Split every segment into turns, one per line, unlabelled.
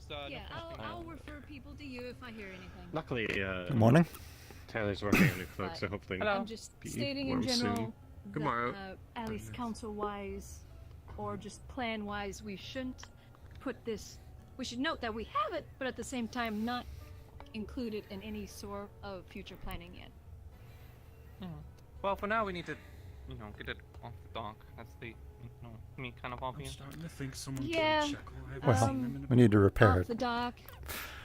Yeah, I'll refer people to you if I hear anything.
Luckily,
Good morning.
Tyler's working on new cloak, so hopefully
I'm just stating in
warm
general
soon.
that, at least council-wise, or just plan-wise, we shouldn't put this... We should note that we have it, but at the same time not include it in any sort of future planning yet.
Well, for now we need to, get it off the dock. That's the, me kind of
I'm
obvious.
starting to think someone
Yeah,
killed Shekel. I haven't seen him in a
We need to repair
off
it.
the dock.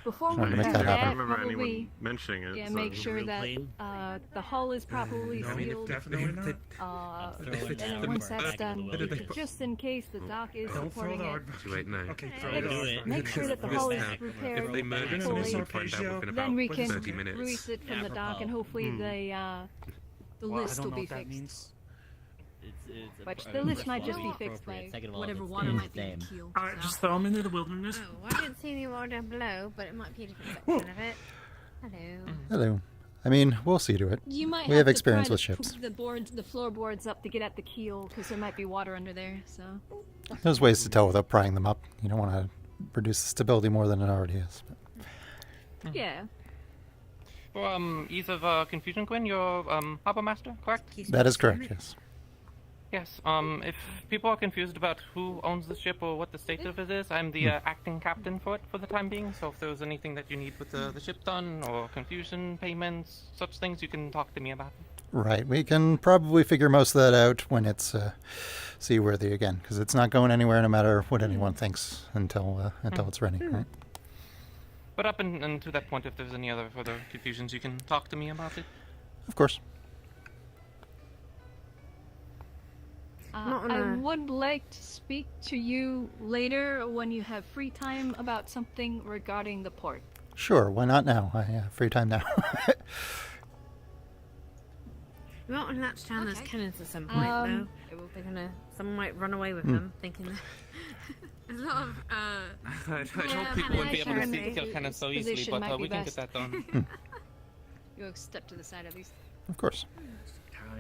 Before
Trying
we
to
do
make that
that,
happen.
I don't remember
probably
anyone mentioning it. so-
make sure that the hull is properly
No,
sealed.
definitely not.
And once that's done, just in case the dock is
Don't throw
supporting
the
it,
hard
Too late now.
Okay, throw it out.
make sure that the hull is repaired
If they murdered
fully.
someone, we'd find out within
Then
about
we can
30 minutes.
release it from the dock, and hopefully the
Well, I
list
don't
will
know
be
what that
fixed.
means.
But the list might just be fixed by whatever water might be in the keel.
Alright, just throw him into the wilderness.
Oh, I didn't see any water below, but it might be a different section of it. Hello.
Hello. I mean, we'll see to it.
You might
We have
to
experience
try
with
to
ships.
put the floorboards up to get at the keel, because there might be water under there, so...
There's ways to tell without prying them up. You don't want to reduce the stability more than it already is.
Yeah.
For ease of confusion, Gwyn, you're harbor master, correct?
That is correct, yes.
Yes. If people are confused about who owns the ship or what the state of it is, I'm the acting captain for it for the time being. So if there's anything that you need with the ship done, or confusion, payments, such things, you can talk to me about it.
Right. We can probably figure most of that out when it's seaworthy again, because it's not going anywhere no matter what anyone thinks until it's ready, right?
But up and to that point, if there's any other further confusions, you can talk to me about it.
Of course.
I would like to speak to you later when you have free time about something regarding the port.
Sure, why not now? I have free time now.
We might want to latch down those
Okay.
cannons at some point, though. They're gonna. Someone might run away with them, thinking that. There's a lot of.
I hope people wouldn't be able to see the kill cannon so easily,
Position
but
might be
we can get
best.
that done.
You step to the side at least.
Of course.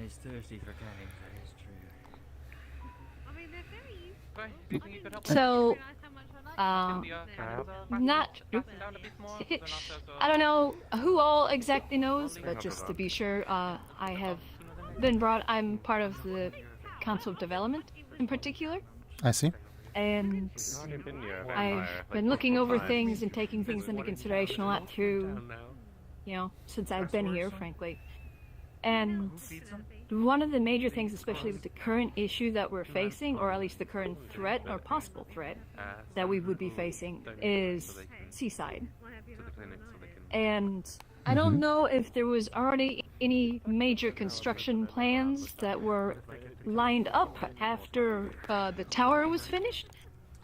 He's thirsty for gangs, that is true.
I mean, they're very useful.
Right, do you think you could help
So,
Realize how much I like
us?
not...
Fasten down a bit more, so they're not as,
I don't know who all exactly knows, but just to be sure, I have been brought... I'm part of the Council of Development, in particular,
I see.
and I've been looking over things and taking things into consideration a lot through, since I've been here, frankly. And one of the major things, especially with the current issue that we're facing, or at least the current threat or possible threat that we would be facing, is seaside. And I don't know if there was already any major construction plans that were lined up after the tower was finished.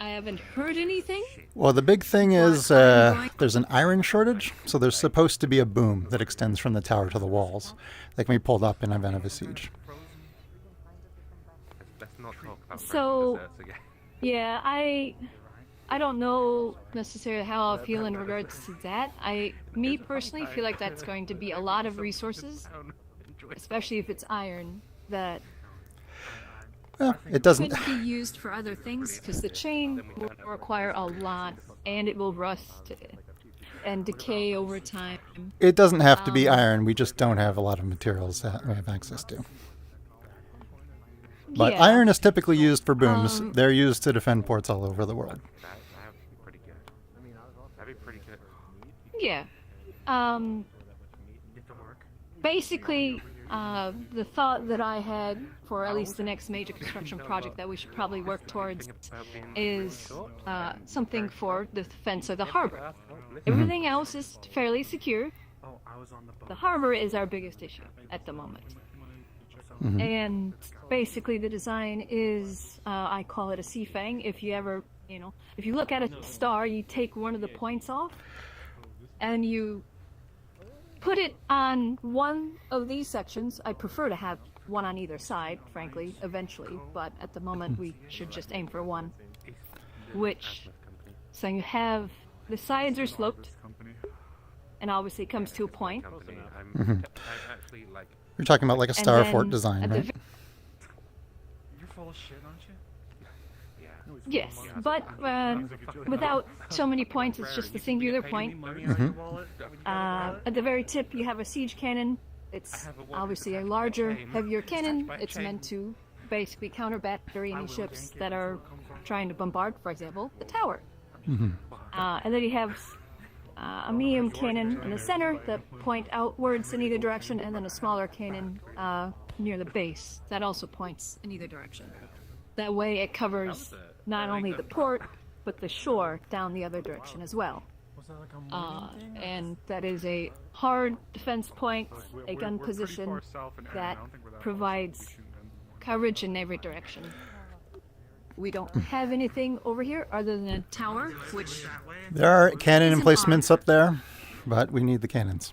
I haven't heard anything.
Well, the big thing is there's an iron shortage, so there's supposed to be a boom that extends from the tower to the walls that can be pulled up in event of a siege.
So, yeah, I don't know necessarily how I feel in regards to that. Me personally feel like that's going to be a lot of resources, especially if it's iron, that
Well, it doesn't.
could be used for other things, because the chain will require a lot, and it will rust and decay over time.
It doesn't have to be iron. We just don't have a lot of materials that we have access to. But
Yeah.
iron is typically used for booms. They're used to defend ports all over the world.
Yeah. Basically, the thought that I had for at least the next major construction project that we should probably work towards is something for the defense of the harbor. Everything else is fairly secure. The harbor is our biggest issue at the moment. And basically the design is, I call it a sea fang. If you ever, if you look at a star, you take one of the points off and you put it on one of these sections. I prefer to have one on either side, frankly, eventually, but at the moment we should just aim for one. So you have, the sides are sloped, and obviously it comes to a point.
You're talking about like a
And
star
then
fort design,
at the
right?
ve-
You're full of shit, aren't you?
Yes, but without so many points, it's just a singular point. At the very tip, you have a siege cannon. It's obviously a larger, heavier cannon. It's meant to basically counter battery any ships that are trying to bombard, for example, the tower. And then you have a medium cannon in the center that point outwards in either direction, and then a smaller cannon near the base that also points in either direction. That way it covers not only the port, but the shore down the other direction as well. And that is a hard defense point, a gun position that provides coverage in every direction. We don't have anything over here other than a tower, which...
There are cannon
isn't
emplacements up there, but we need the cannons.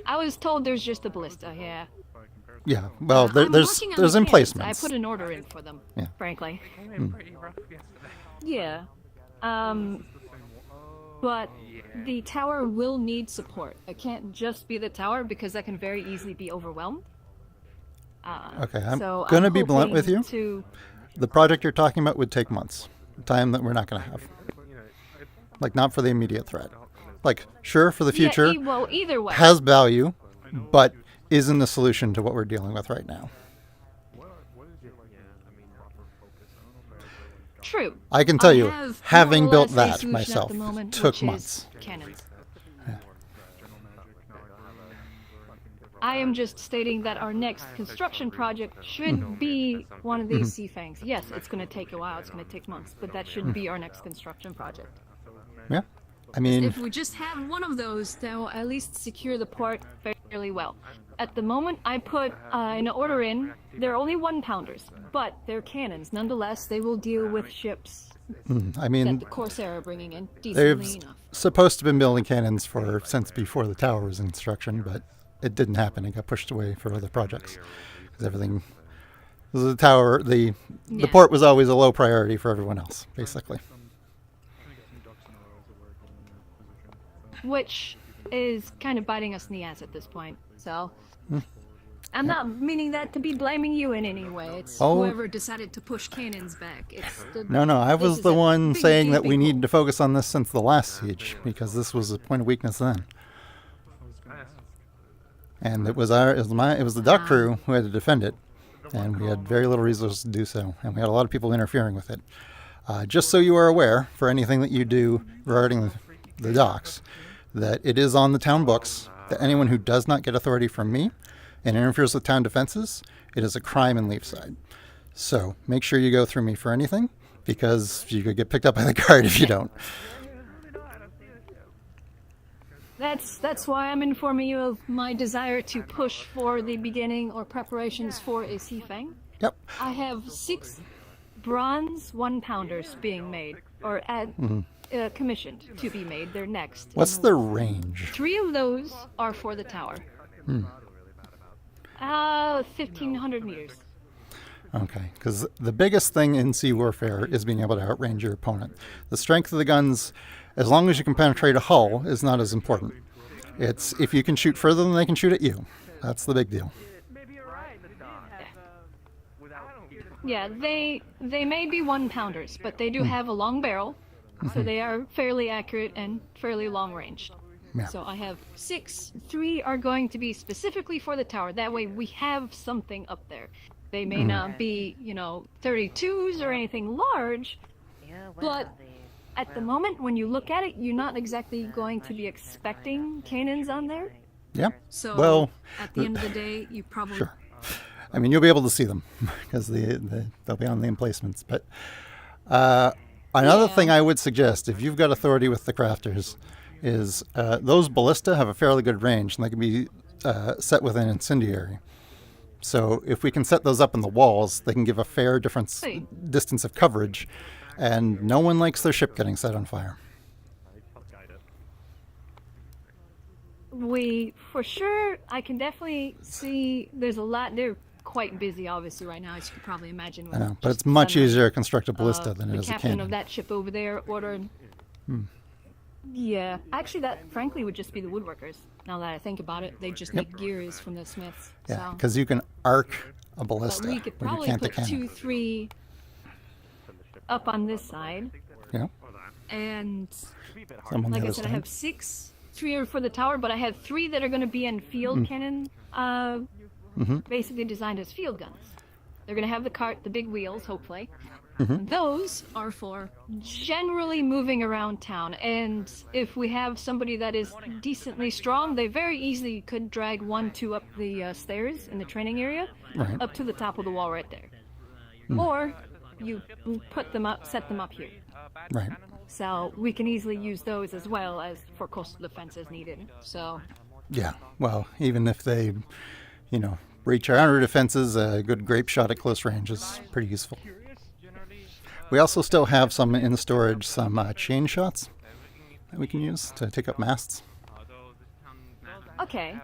I was told there's just a ballista, yeah.
Yeah, well,
I'm
there's
working on
there's
the cannons.
emplacements.
I put an order in for them,
Yeah.
frankly.
Came pretty rough yesterday.
Yeah. But the tower will need support. It can't just be the tower because that can very easily be overwhelmed.
Okay, I'm
So
going to
I'm
be blunt with
hoping
you.
To,
The project you're talking about would take months. Time that we're not going to have. Like, not for the immediate threat. Like, sure, for the future,
yeah, well, either way.
has value, but isn't the solution to what we're dealing with right now.
True.
I can tell
I
you,
have
having
more or
built
less a
that
solution at
myself
the moment,
took
which is
months.
Cannons. I am just stating that our next construction project should be one of these sea fangs. Yes, it's going to take a while, it's going to take months, but that should be our next construction project.
Yeah, I mean,
If we just have one of those, that will at least secure the port fairly well. At the moment, I put an order in. They're only 1-pounders, but they're cannons. Nonetheless, they will deal with ships
I
that
mean,
the Corsair are bringing in
they've
decently enough.
supposed to have been building cannons since before the tower was in construction, but it didn't happen. It got pushed away for other projects because everything. The tower, the port was always a low priority for everyone else, basically.
Which is kind of biting us in the ass at this point. So, I'm not meaning that to be blaming you in any way. It's
Oh.
whoever decided to push cannons back. It's the,
No, I
this
was
is
the
a
one
big
saying that we
gaping
needed to focus on this since the last siege because this was a point of weakness then. And it was the dock crew who had to defend it, and we had very little resources to do so, and we had a lot of people interfering with it. Just so you are aware, for anything that you do regarding the docks, that it is on the town books that anyone who does not get authority from me and interferes with town defenses, it is a crime in Leafside. So make sure you go through me for anything, because you could get picked up by the guard if you don't.
That's why I'm informing you of my desire to push for the beginning or preparations for a sea fang.
Yep.
I have 6 bronze 1-pounders being made, or commissioned to be made. They're next.
What's the range?
3 of those are for the tower. 1,500 meters.
Okay, because the biggest thing in sea warfare is being able to outrange your opponent. The strength of the guns, as long as you can penetrate a hull, is not as important. It's if you can shoot further than they can shoot at you. That's the big deal.
Yeah, they may be 1-pounders, but they do have a long barrel, so they are fairly accurate and fairly long ranged.
Yeah.
So I have 6. 3 are going to be specifically for the tower. That way we have something up there. They may not be, 32s or anything large, but at the moment when you look at it, you're not exactly going to be expecting cannons on there.
Yeah.
So
Well,
at the end of the day, you probably...
Sure. I mean, you'll be able to see them because they'll be on the emplacements. But another thing I would suggest, if you've got authority with the crafters, is those ballista have a fairly good range, and they can be set with an incendiary. So if we can set those up in the walls, they can give a fair distance of coverage, and no one likes their ship getting set on fire.
For sure, I can definitely see there's a lot. They're quite busy, obviously, right now, as you could probably imagine.
I know, but it's much easier to construct a ballista than it is a
the captain
cannon.
of that ship over there ordered. Yeah, actually, that frankly would just be the woodworkers. Now that I think about it, they just need gears from the smiths.
Yeah,
so.
because you can arc a
But
ballista,
we could
but you
probably
can't the
put
cannon.
2, 3 up on this side,
Yeah.
and
Some on the
like I
other
said, I
side.
have 6. 3 are for the tower, but I have 3 that are going to be in field cannon, basically designed as field guns. They're going to have the big wheels, hopefully. Those are for generally moving around town, and if we have somebody that is decently strong, they very easily could drag 1-2 up the stairs in the training area,
Right.
up to the top of the wall right there. Or you put them up, set them up here.
Right.
So we can easily use those as well as for coastal defense as needed. So
Yeah. Well, even if they, breach our outer defenses, a good grape shot at close range is pretty useful. We also still have some in storage, some chain shots that we can use to take up masts.
okay.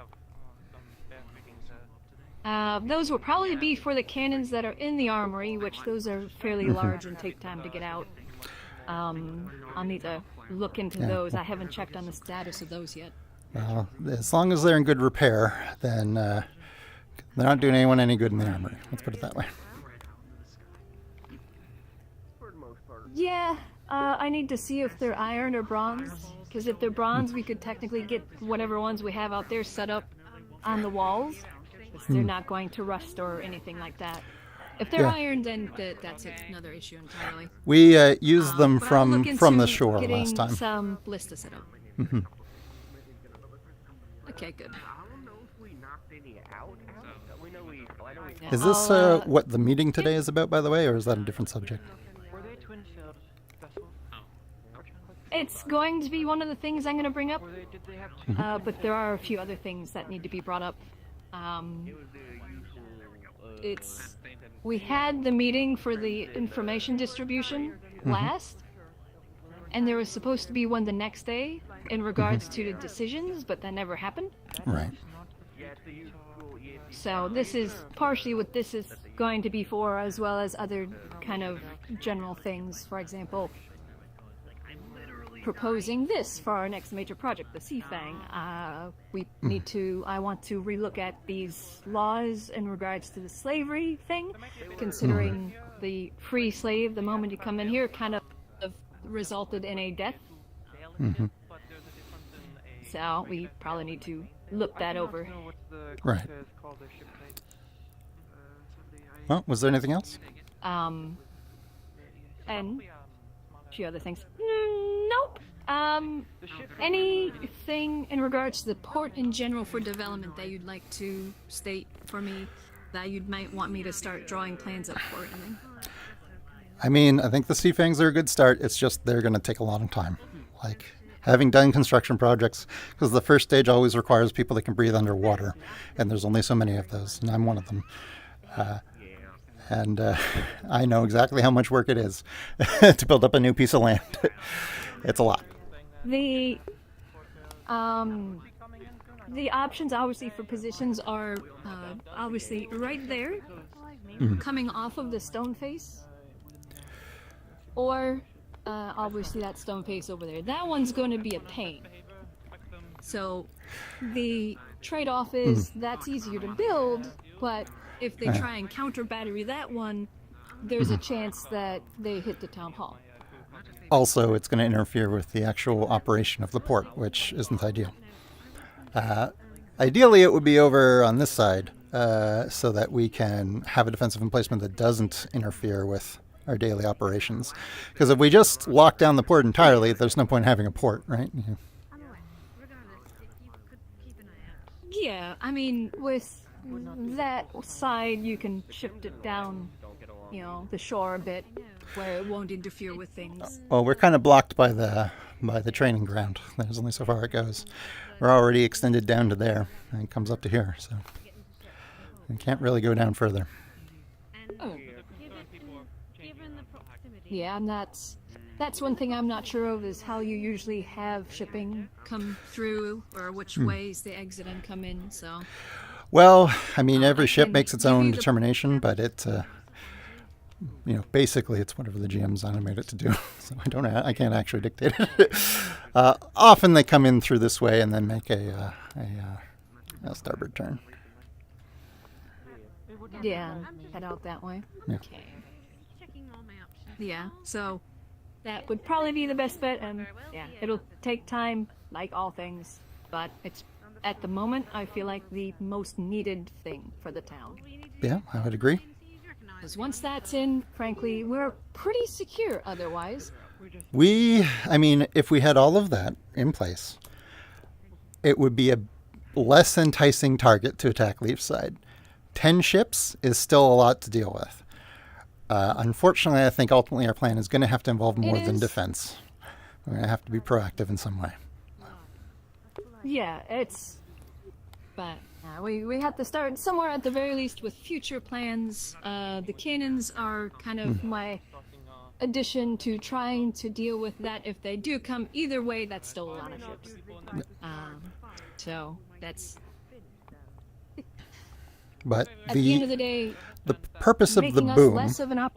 Those will probably be for the cannons that are in the armory, which those are fairly large and take time to get out. I'll need to look into those. I haven't checked on the status of those yet.
Well, as long as they're in good repair, then they're not doing anyone any good in the armory. Let's put it that way.
Yeah, I need to see if they're iron or bronze. Because if they're bronze, we could technically get whatever ones we have out there set up on the walls. 'Cause they're not going to rust or anything like that. If they're
Yeah.
iron, then that's another issue entirely.
We used them
But I'll look
from the
into
shore
getting
last time.
some ballista set up. Okay, good. Yeah,
Is this
I'll,
what the meeting today is about, by the way, or is that a different subject?
It's going to be one of the things I'm going to bring up, but there are a few other things that need to be brought up. We had the meeting for the information distribution last, and there was supposed to be one the next day in regards to the decisions, but that never happened.
Right.
So this is partially what this is going to be for, as well as other kind of general things. For example, proposing this for our next major project, the Seafang. I want to relook at these laws in regards to the slavery thing, considering the free slave, the moment you come in here, kind of resulted in a death. So we probably need to look that over.
Right. Well, was there anything else?
And a few other things. Nope. Anything in regards to the port in general for development that you'd like to state for me that you might want me to start drawing plans up for?
I mean, I think the sea fangs are a good start. It's just they're going to take a long time. Like, having done construction projects, because the first stage always requires people that can breathe underwater, and there's only so many of those, and I'm one of them. And I know exactly how much work it is to build up a new piece of land. It's a lot.
The options obviously for positions are obviously right there, coming off of the stone face, or obviously that stone face over there. That one's going to be a pain. So the trade-off is that's easier to build, but if they try and counter battery that one, there's a chance that they hit the town hall.
Also, it's going to interfere with the actual operation of the port, which isn't ideal. Ideally, it would be over on this side, so that we can have a defensive emplacement that doesn't interfere with our daily operations. Because if we just lock down the port entirely, there's no point in having a port, right? Yeah.
Yeah, I mean, with that side, you can shift it down, the shore a bit, where it won't interfere with things.
Well, we're kind of blocked by the training ground. There's only so far it goes. We're already extended down to there, and it comes up to here, so we can't really go down further.
Oh. Yeah, and that's one thing I'm not sure of is how you usually have shipping come through, or which ways they exit and come in. So.
Well, I mean, every
I
ship
can
makes its
give
own
you the-
determination, but it's basically it's whatever the GM's animate it to do. So I can't actually dictate it. Often they come in through this way and then make a starboard turn.
Yeah, head out that way.
Yeah.
Okay.
Checking all my options.
Yeah, so that would probably be the best bet, and yeah, it'll take time, like all things, but it's at the moment I feel like the most needed thing for the town.
Yeah, I would agree.
Because once that's in, frankly, we're pretty secure otherwise.
I mean, if we had all of that in place, it would be a less enticing target to attack Leaf's side. 10 ships is still a lot to deal with. Unfortunately, I think ultimately our plan is going to have to involve more than defense. We're going to have to be proactive in some way.
Yeah, but we have to start somewhere at the very least with future plans. The cannons are kind of my addition to trying to deal with that if they do come. Either way, that's still a lot of ships. So that's...
But
At the end of the day,
the purpose of the
making us
boom,
less of an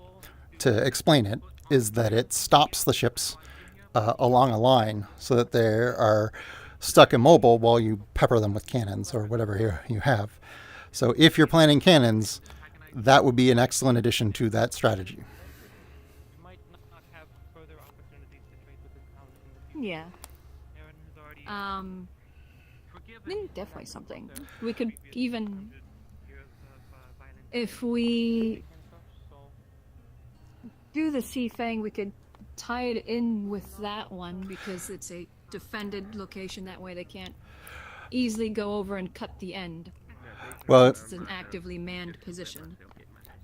to explain it, is that it stops the ships along a line so that they are stuck immobile while you pepper them with cannons or whatever you have. So if you're planning cannons, that would be an excellent addition to that strategy.
Yeah. I mean, definitely something. We could even, if we do the Sea Fang, we could tie it in with that one because it's a defended location. That way they can't easily go over and cut the end.
Well,
It's an actively manned position.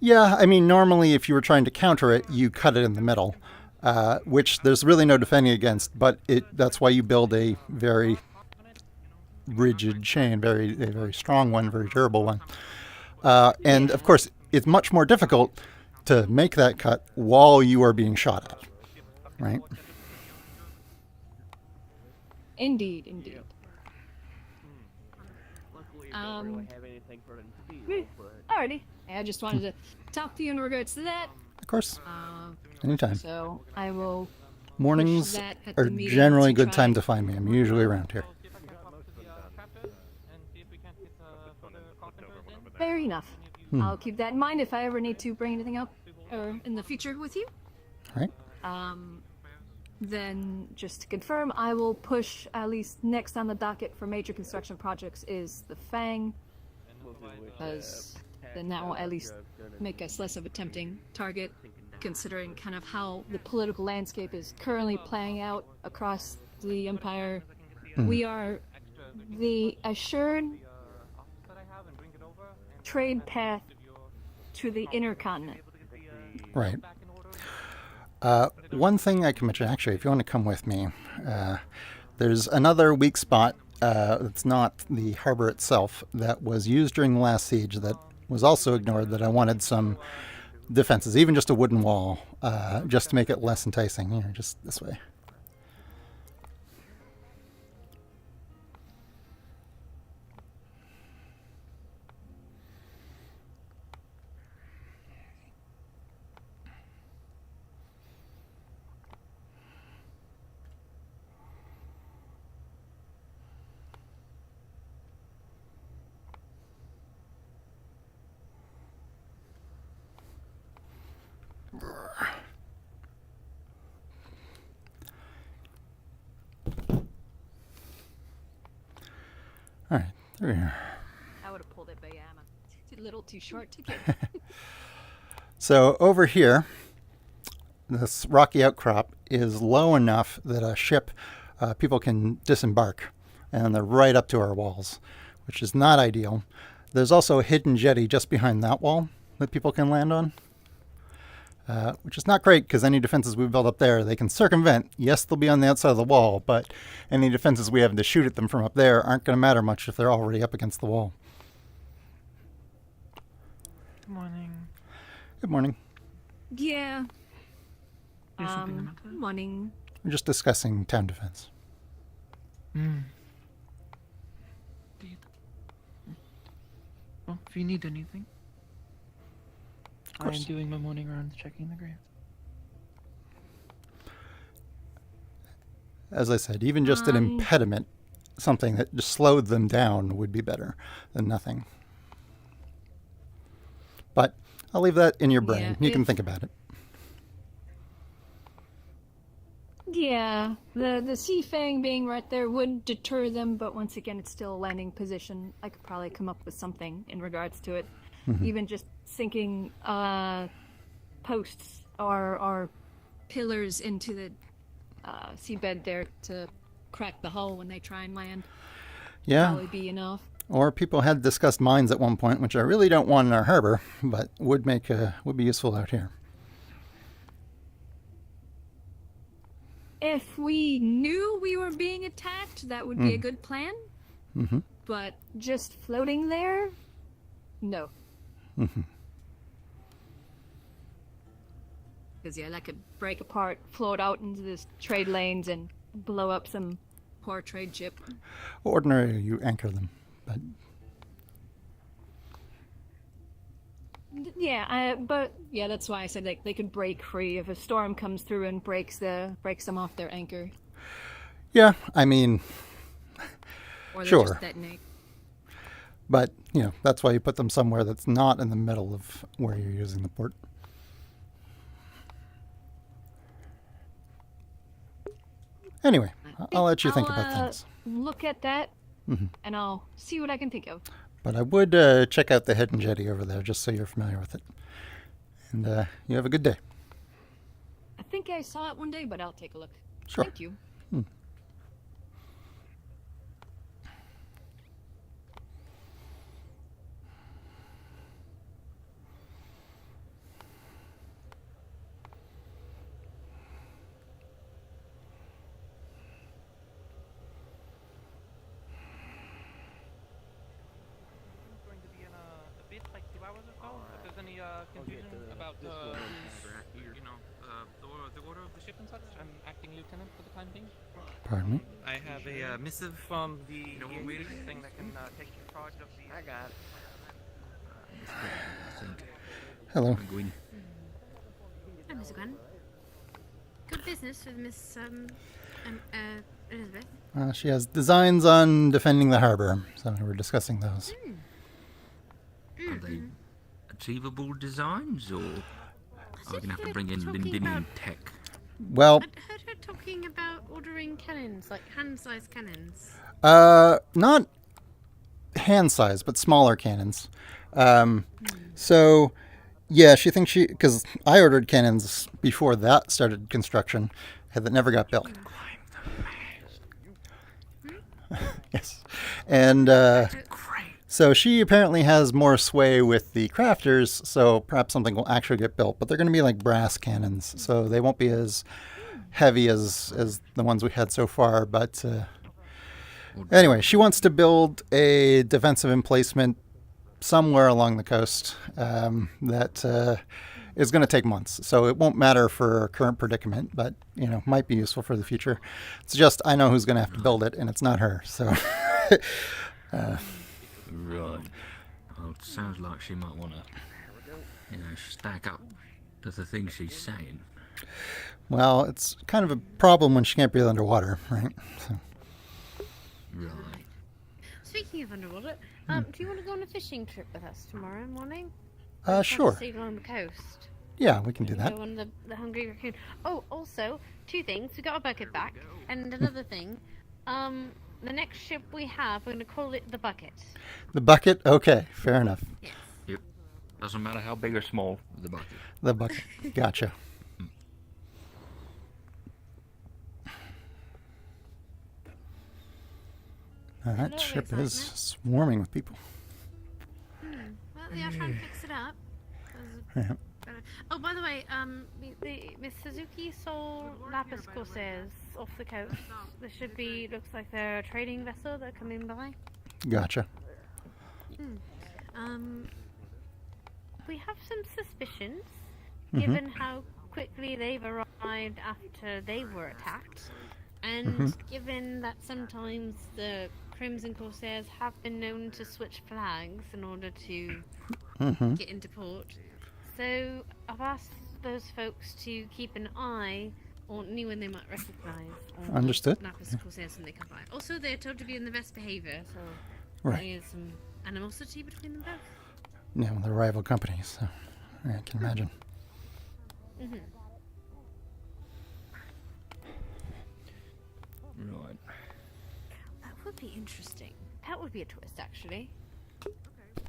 yeah, I mean, normally if you were trying to counter it, you cut it in the middle, which there's really no defending against, but that's why you build a very rigid chain, a very strong one, very durable one. And of course, it's much more difficult to make that cut while you are being shot at, right?
Indeed. Alrighty. I just wanted to talk to you in regards to that.
Of course. Anytime.
So I will.
Mornings
that at
are
the meeting
generally a
to
good
try-
time to find me. I'm usually around here.
Fair enough. I'll keep that in mind if I ever need to bring anything up or in the future with you.
Right?
Then, just to confirm, I will push at least next on the docket for major construction projects is the Fang, because then that will at least make us less of a tempting target, considering kind of how the political landscape is currently playing out across the Empire. We are the assured trade path to the inner continent.
Right. One thing I can mention, actually, if you want to come with me, there's another weak spot that's not the harbor itself that was used during the last siege that was also ignored, that I wanted some defenses, even just a wooden wall, just to make it less enticing. Here, just this way. All right, there we are.
I would have pulled it, but yeah, I'm a little too short to get.
So over here, this rocky outcrop is low enough that a ship, people can disembark, and they're right up to our walls, which is not ideal. There's also a hidden jetty just behind that wall that people can land on, which is not great because any defenses we build up there, they can circumvent. Yes, they'll be on the outside of the wall, but any defenses we have to shoot at them from up there aren't going to matter much if they're already up against the wall.
Good morning.
Good morning.
Yeah. Morning.
We're just discussing town defense.
Well, if you need anything, I am
course.
doing my morning rounds checking the graves.
As I said, even just an impediment, something that just slowed them down, would be better than nothing. But I'll leave that in your brain.
Yeah,
You can
if-
think about it.
Yeah, the sea fang being right there would deter them, but once again, it's still a landing position. I could probably come up with something in regards to it. Even just sinking posts or pillars into the seabed there to crack the hull when they try and land.
Yeah.
Probably be enough.
Or people had discussed mines at one point, which I really don't want in our harbor, but would be useful out here.
If we knew we were being attacked, that would be a good plan.
Mm-hmm.
But just floating there, no.
Mm-hmm.
Because yeah, that could break apart, float out into this trade lanes, and blow up some poor trade ship.
Ordinarily, you anchor them, but
yeah, that's why I said like they could break free if a storm comes through and breaks them off their anchor,
yeah, I mean,
or they
sure.
just detonate.
But that's why you put them somewhere that's not in the middle of where you're using the port. Anyway, I'll let you think about things.
Look at that, and I'll see what I can think of.
But I would check out the hidden jetty over there, just so you're familiar with it. And you have a good day.
I think I saw it one day, but I'll take a look.
Sure.
Thank you.
Going to be in a bit, like 2 hours or so. If there's any confusion about the order of the ship and such, I'm acting lieutenant for the time being.
Pardon me?
I have a missive from the thing that can take charge of the. I got it.
Hello.
Gwyn.
Hi, Mr. Gwyn. Good business with Miss Elizabeth.
She has designs on defending the harbor, so we're discussing those.
Are they achievable designs, or are we going to have to bring in
talking
Lindinian
about-
tech?
Well,
I'd heard her talking about ordering cannons, like hand-sized cannons.
not hand size, but smaller cannons. So, yeah, she thinks because I ordered cannons before that started construction, that never got built. Yes. And so she apparently has more sway with the crafters, so perhaps something will actually get built. But they're going to be like brass cannons, so they won't be as heavy as the ones we had so far. But anyway, she wants to build a defensive emplacement somewhere along the coast that is going to take months. So it won't matter for our current predicament, but might be useful for the future. It's just I know who's going to have to build it, and it's not her. So.
Right. Well, it sounds like she might want to, stack up to the things she's saying.
Well, it's kind of a problem when she can't breathe underwater, right? So.
Right.
Speaking of underwater, do you want to go on a fishing trip with us tomorrow morning?
Sure.
See along the coast.
Yeah, we can do that.
Go on the Hungry Raccoon. Oh, also, 2 things. We got our bucket back, and another thing. The next ship we have, we're going to call it the Bucket.
The bucket? Okay, fair enough.
Yes.
Yep. Doesn't matter how big or small the bucket.
The bucket. Gotcha. That
Hello,
ship is
excitement.
swarming with people.
Well, yeah, try and fix it up.
Yeah.
Oh, by the way, Miss Suzuki saw Lapis Corsairs off the coast. There should be, looks like they're a trading vessel that are coming by.
Gotcha.
We have some suspicions, given how quickly they've arrived after they were attacked, and given that sometimes the Crimson Corsairs have been known to switch flags in order to get into port. So I've asked those folks to keep an eye on anyone they might recognise.
Understood.
Lapis Corsairs when they come by. Also, they're told to be in the best behaviour, so
Right.
there is some animosity between them both.
Yeah, well, they're rival companies, so I can imagine.
Right.
That would be interesting. That would be a twist, actually.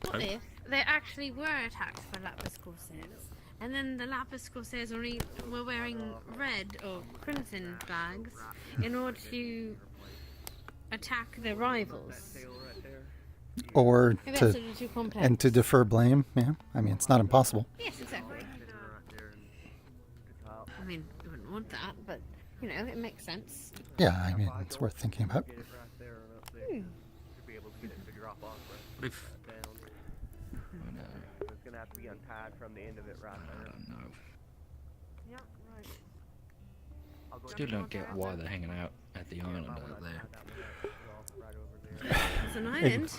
What if they actually were attacked by Lapis Corsairs, and then the Lapis Corsairs were wearing red or crimson flags in order to attack their rivals?
Or
Maybe that's
to
a little too complex.
and to defer blame. Yeah, I mean it's not impossible.
Yes, exactly. I mean, we wouldn't want that, but you know, it makes sense.
Yeah, I mean it's worth thinking about.
What if...
It's gonna have to be untied from the end of it right
I
there.
don't know.
Yeah, right.
Still don't get why they're hanging out at the island out there.
It's an island.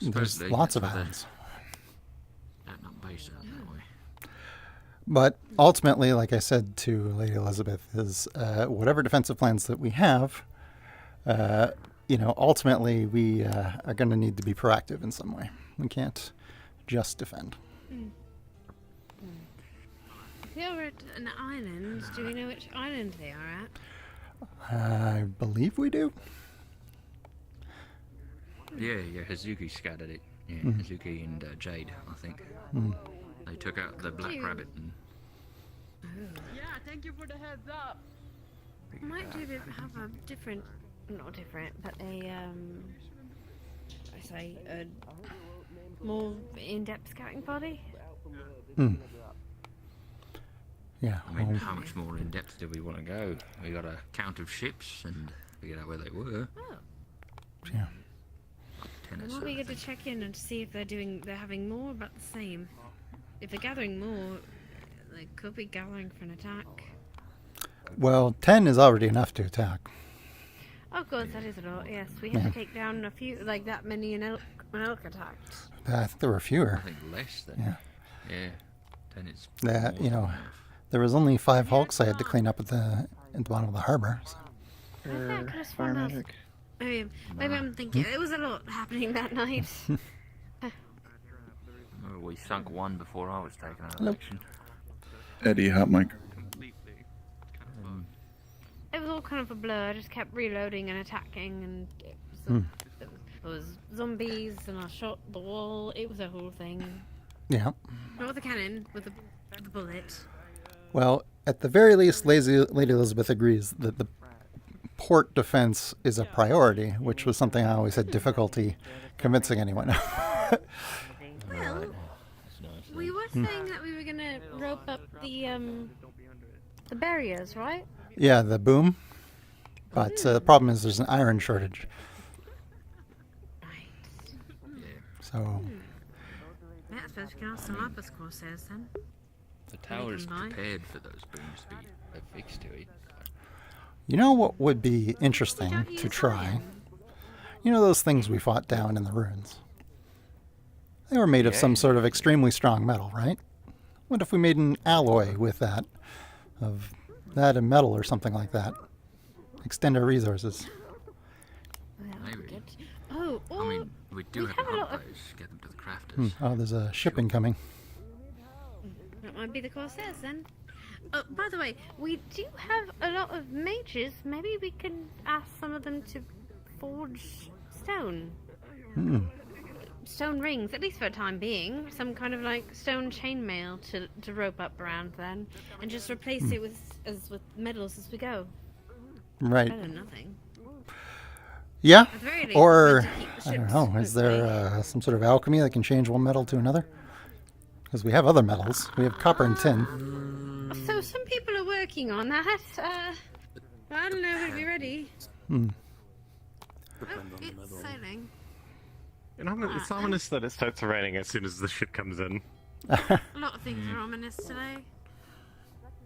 There's
Supposedly,
lots of
that's why
islands.
they're not based out that way.
But ultimately, like I said to Lady Elizabeth, is whatever defensive plans that we have, ultimately we are going to need to be proactive in some way. We can't just defend.
If they are at an island, do we know which island they are at?
I believe we do.
Yeah, Hazuki scattered it. Yeah, Hazuki and Jade, I think. They took out the black rabbit and...
Yeah, thank you for the heads up.
Might do to have a different, not different, but a more in-depth scouting party.
Yeah.
I mean, how much more in depth do we want to go? We got a count of ships and figured out where they were.
Oh.
Yeah.
Then might be good to check in and see if they're having more about the same. If they're gathering more, they could be gathering for an attack.
Well, 10 is already enough to attack.
Oh god, that is a lot. Yes, we have to take down a few, like that many an elk attacked.
I think there were fewer.
I think less than... Yeah. 10 is...
That,
more than enough.
there was only 5 hulks I had to clean up at the bottom of the harbor. So.
I think I could have
Fire
sworn
magic.
Maybe I'm thinking it was a lot happening that night.
Oh, we sunk one before I was taken out of action.
Eddie, hot mic.
It was all kind of a blur. I just kept reloading and attacking, and it was zombies, and I shot the wall. It was a whole thing.
Yeah.
Not with the cannon, with the bullet.
Well, at the very least, Lady Elizabeth agrees that the port defense is a priority, which was something I always had difficulty convincing anyone.
Well, we were saying that we were gonna rope up the barriers, right?
Yeah, the boom. But the problem is there's an iron shortage.
Right.
So...
Yeah, I suppose we can ask the Lapis Corsairs then.
The tower's prepared for those booms to be affixed to it.
You know what would be interesting to try? You know those things we fought down in the ruins? They were made of some sort of extremely strong metal, right? What if we made an alloy with that? Of that and metal or something like that? Extend our resources.
Maybe.
Oh,
I mean, we do have
have a
to
lot
hunt
of-
those, get them to the crafters.
Oh, there's a ship incoming.
that might be the Corsairs then. By the way, we do have a lot of mages. Maybe we can ask some of them to forge stone. Stone rings, at least for a time being. Some kind of like stone chainmail to rope up around then. And just replace it with metals as we go.
Right.
Better than nothing.
Yeah.
At the very least,
Or,
we need to keep the
I don't
ships
know, is there some sort of alchemy that can change one metal to another? Because we have other metals. We have copper and tin.
So some people are working on that. I don't know if it'll be ready. Oh, it's sailing.
And it's ominous that it starts raining as soon as the ship comes in.
A lot of things are ominous today.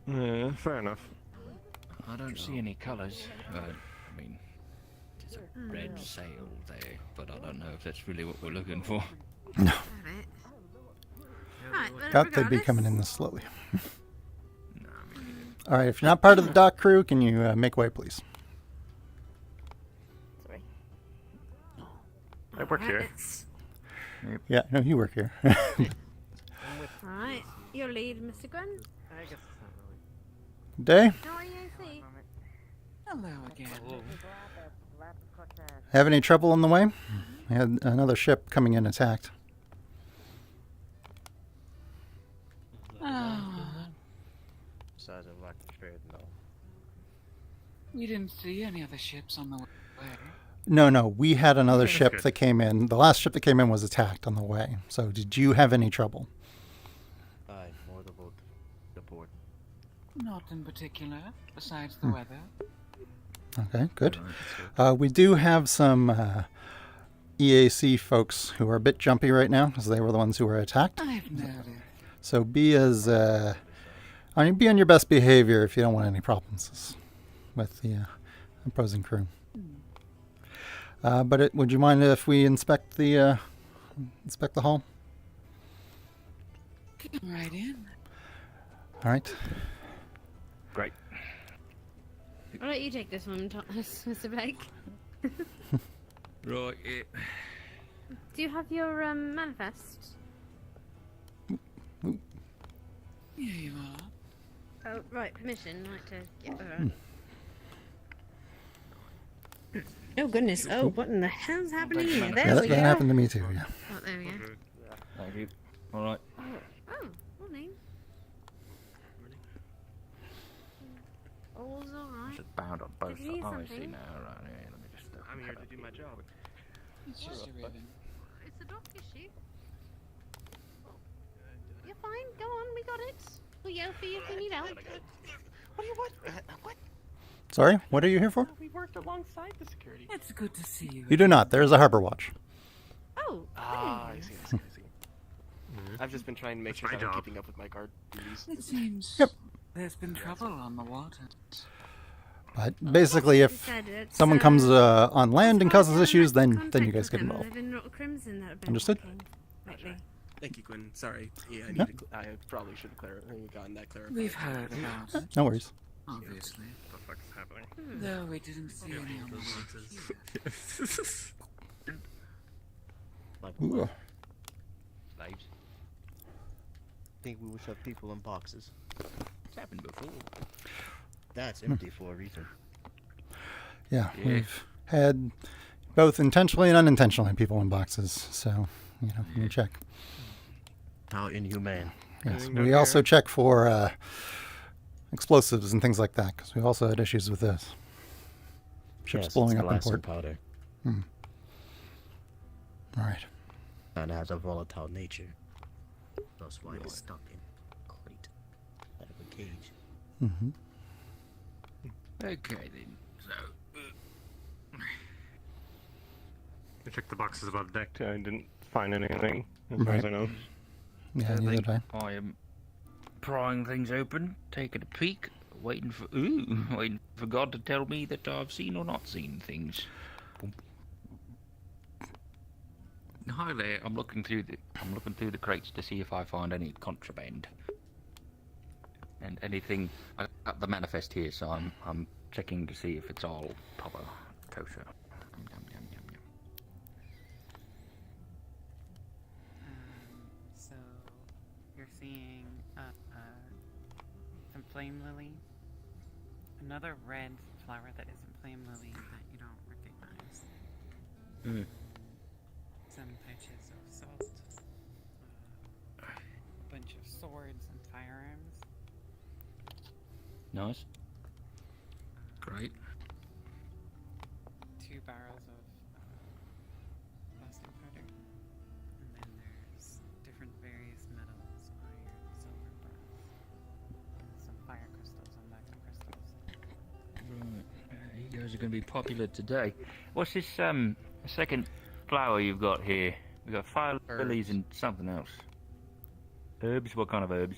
Yeah, fair enough.
I don't see any colours. I mean, there's a red sail there, but I don't know if that's really what we're looking for.
No.
Right, well,
Doubt they'd be
regardless,
coming in this slowly. All right, if you're not part of the dock crew, can you make way, please?
Sorry.
I work here.
Yeah, no, you work here.
Alright, your lead, Mr. Gwyn.
Day?
How are you, AC?
Hello again.
Have any trouble on the way? We had another ship coming in attacked.
Besides, I'm like scared, no.
We didn't see any other ships on the way.
No, we had another
Okay, that's
ship
good.
that came in. The last ship that came in was attacked on the way. So did you have any trouble?
Aye, more about the port.
Not in particular, besides the weather.
Okay, good. We do have some EAC folks who are a bit jumpy right now, because they were the ones who were attacked.
I've noted.
So be as, be on your best behavior if you don't want any problems with the opposing crew. But would you mind if we inspect the hull?
Come right in.
All right.
Great.
I'll let you take this one, Thomas, Mr. Blake.
Right, yeah.
Do you have your manifest?
Here you are.
Oh, right, permission. I'd like to get that. Oh goodness! Oh, what in the hell's happening here? There
Yeah,
we
that
go.
happened to me too. Yeah.
Oh, there we go.
Thank you. All right.
Oh, morning. All's alright.
It's bound on both
Did you
sides.
need
Oh, I see
something?
now. Right, yeah, let me just.
I'm here to do my job.
It's just a ribbon.
It's a dock issue. You're fine. Go on. We got it. We'll yell for you if you need help.
What do you want? What?
Sorry, what are you here for?
We worked alongside the security.
It's good to see you.
You do not. There is a harbor watch.
Oh.
Ah, I see. I've just been trying to make sure
my
that I'm
job.
keeping up with my guard duties.
It seems
Yep.
there's been trouble on the water.
But basically, if someone comes on land and causes issues, then you guys get involved.
There've been a lot of crimson that have been
Understood?
walking lately.
Thank you, Gwyn. Sorry. Yeah,
Yeah.
I probably should have gotten that clarified.
We've heard about it,
No worries.
obviously.
What the fuck's happening?
Though we didn't see any on the water.
Like
Ooh.
slaves. Think we would shove people in boxes.
It's happened before.
That's empty for a reason.
Yeah,
Yeah.
we've had both intentionally and unintentionally people in boxes. So, you can check.
How inhumane.
Yes,
Anything
we
down
also
here?
check for explosives and things like that, because we also had issues with this. Ships
Yes,
blowing
it's
up in
glass and
port.
powder.
All right.
And it has a volatile nature. That's why it's stuck in a crate. Out of a cage.
Mm-hmm.
Okay then. So,
I checked the boxes above deck too. I didn't find anything, as far as I know.
Yeah,
I
neither
think
did I.
I am prying things open, taking a peek, waiting for God to tell me that I've seen or not seen things. Boom. Hi there. I'm looking through the crates to see if I find any contraband and anything. I got the manifest here, so I'm checking to see if it's all proper kosher. Yum, yum, yum, yum, yum.
So you're seeing some flame lily, another red flower that isn't flame lily that you don't recognize.
Mm.
Some patches of salt, a bunch of swords and firearms.
Nice. Great.
2 barrels of plastic powder, and then there's different various metals, iron, silver, brass, and some fire crystals and magma crystals.
Right. You guys are going to be popular today. What's this second flower you've got here? We've got fire lilies and something else. Herbs? What kind of herbs?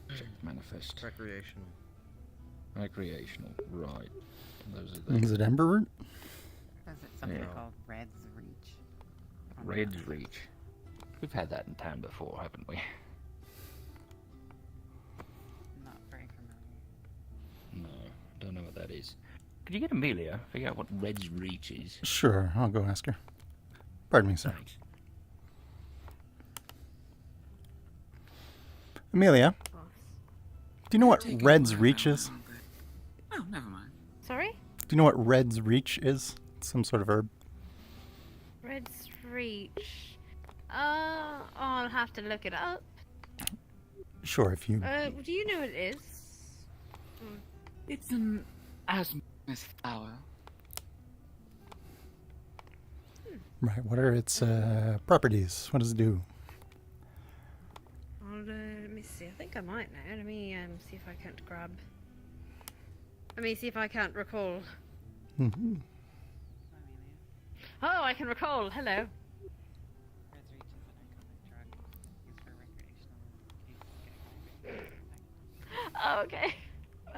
Check manifest.
Recreational.
Recreational. Right. Those are the
Is it ember root?
Is it something
Yeah.
called Red's Reach?
Red's Reach. We've had that in town before, haven't we?
Not very familiar.
No, don't know what that is. Could you get Amelia? Figure out what Red's Reach is.
Sure, I'll go ask her. Pardon me, sir.
Thanks.
Amelia,
Boss.
do you know what
Take a
Red's
while,
Reach is?
won't they?
you know what Red's Reach is? It's some sort of herb.
Red's Reach. I'll have to look it up.
Sure, if you...
Do you know what it is?
It's an asthma's flower.
Right, what are its properties? What does it do?
Let me see. I think I might know. Let me see if I can't grab. Let me see if I can't recall.
Mm-hmm.
Oh, I can recall. Hello.
Red's Reach is a narcotic drug used for recreational use.
Oh, okay.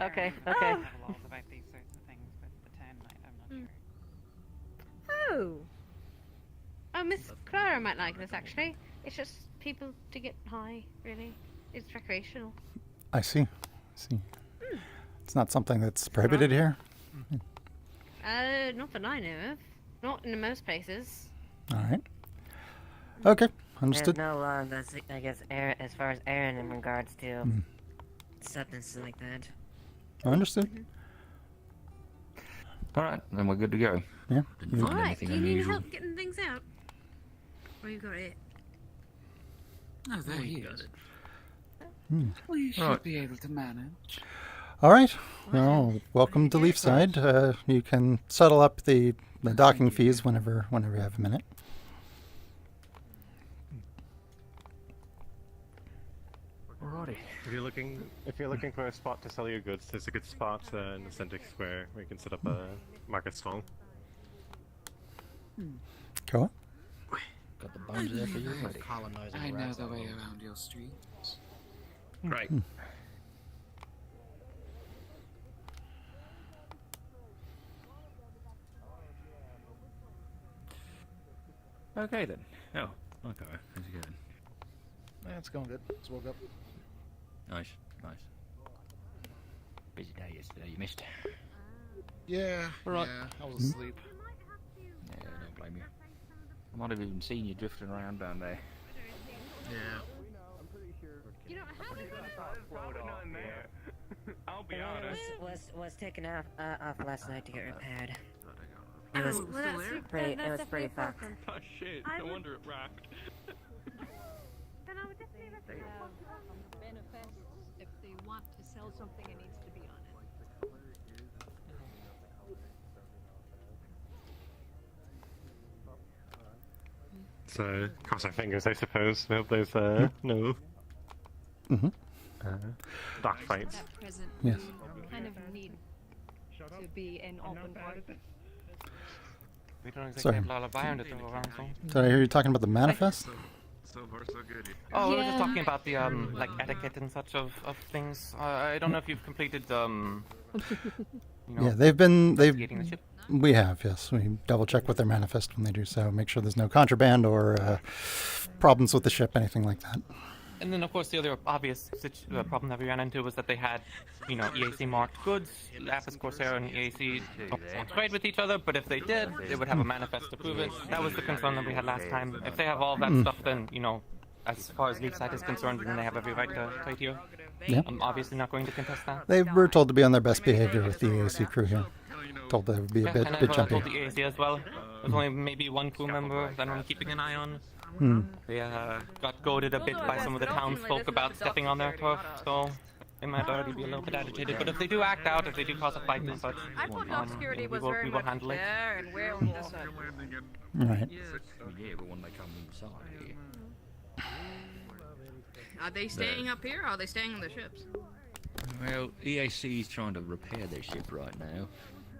Okay.
I
Okay.
have laws about these sorts of things, but the town might. I'm not sure.
Oh. Oh, Miss Clara might like this actually. It's just people to get high, really. It's recreational.
I see. It's not something that's prohibited here?
Not that I know of. Not in most places.
All right. Okay, understood.
There's no that's, I guess, as far as Aaron in regards to substances like that.
Understood.
Alright, then we're good to go.
Yeah.
Didn't find
Alright, do
anything
you need
unusual.
help getting things out? Or you got it?
Oh, there he
got
is.
Hmm.
We should
Right.
be able to manage.
All right. Well, welcome to Leafside. You can settle up the docking fees whenever you have a minute.
Alrighty.
If you're looking for a spot to sell your goods, there's a good spot in the center square where you can set up a market stall.
Go on.
Got the bones there for you already.
Colonizing
I know
rats
the
all
way
over.
around your streets.
Right. Okay then. Oh, okay. How's it going?
Yeah, it's going good. Just woke up.
Nice. Busy day yesterday, you missed.
Yeah,
Right.
yeah, I was asleep.
Yeah, don't blame you. I might have even seen you drifting around down there.
Yeah.
You know, how did
I'll be honest.
Was taken off last night to get repaired.
Oh,
It was
well, that's
pretty.
that's
It was pretty
definitely a
fucked.
problem.
Oh shit,
I
no
would-
wonder it racked.
Then I would definitely recommend
Manifest, if they want to sell something, it needs to be on it.
So, cross our fingers, I suppose. We hope there's no
Mm-hmm.
dark fights.
At present,
Yes.
we kind of need to be an open part.
We don't exactly
Sorry.
have lullaby on it though around, so.
Did I hear you talking about the manifest?
So far, so good.
Oh, we were just
Yeah.
talking about the like etiquette and such of things. I don't know if you've completed you know,
Yeah, they've
investigating the ship.
we have, yes. We double check with their manifest when they do so, make sure there's no contraband or problems with the ship, anything like that.
And then, of course, the other obvious problem that we ran into was that they had, you know, EAC marked goods. Lapis Corsair and EAC don't trade with each other, but if they did, they would have a manifest to prove it. That was the concern that we had last time. If they have all that stuff, then, you know, as far as Leafside is concerned, then they have every right to trade here.
Yeah.
I'm obviously not going to contest that.
They were told to be on their best behavior with the EAC crew here. Told they would be a
Yeah,
bit
and
bit
I've
jumpy.
told the EAC as well. There's only maybe one crew member that I'm keeping an eye on. They got goaded a bit by some of the townsfolk about stepping on their turf, so they might already be a little bit agitated. But if they do act out, if they do cause a fight and such,
I thought dog security was
we
very
will
much
handle it.
there and where was this
Right.
Yeah, but when they come inside here.
Are they staying up here or are they staying on the ships?
Well, EAC is trying to repair their ship right now.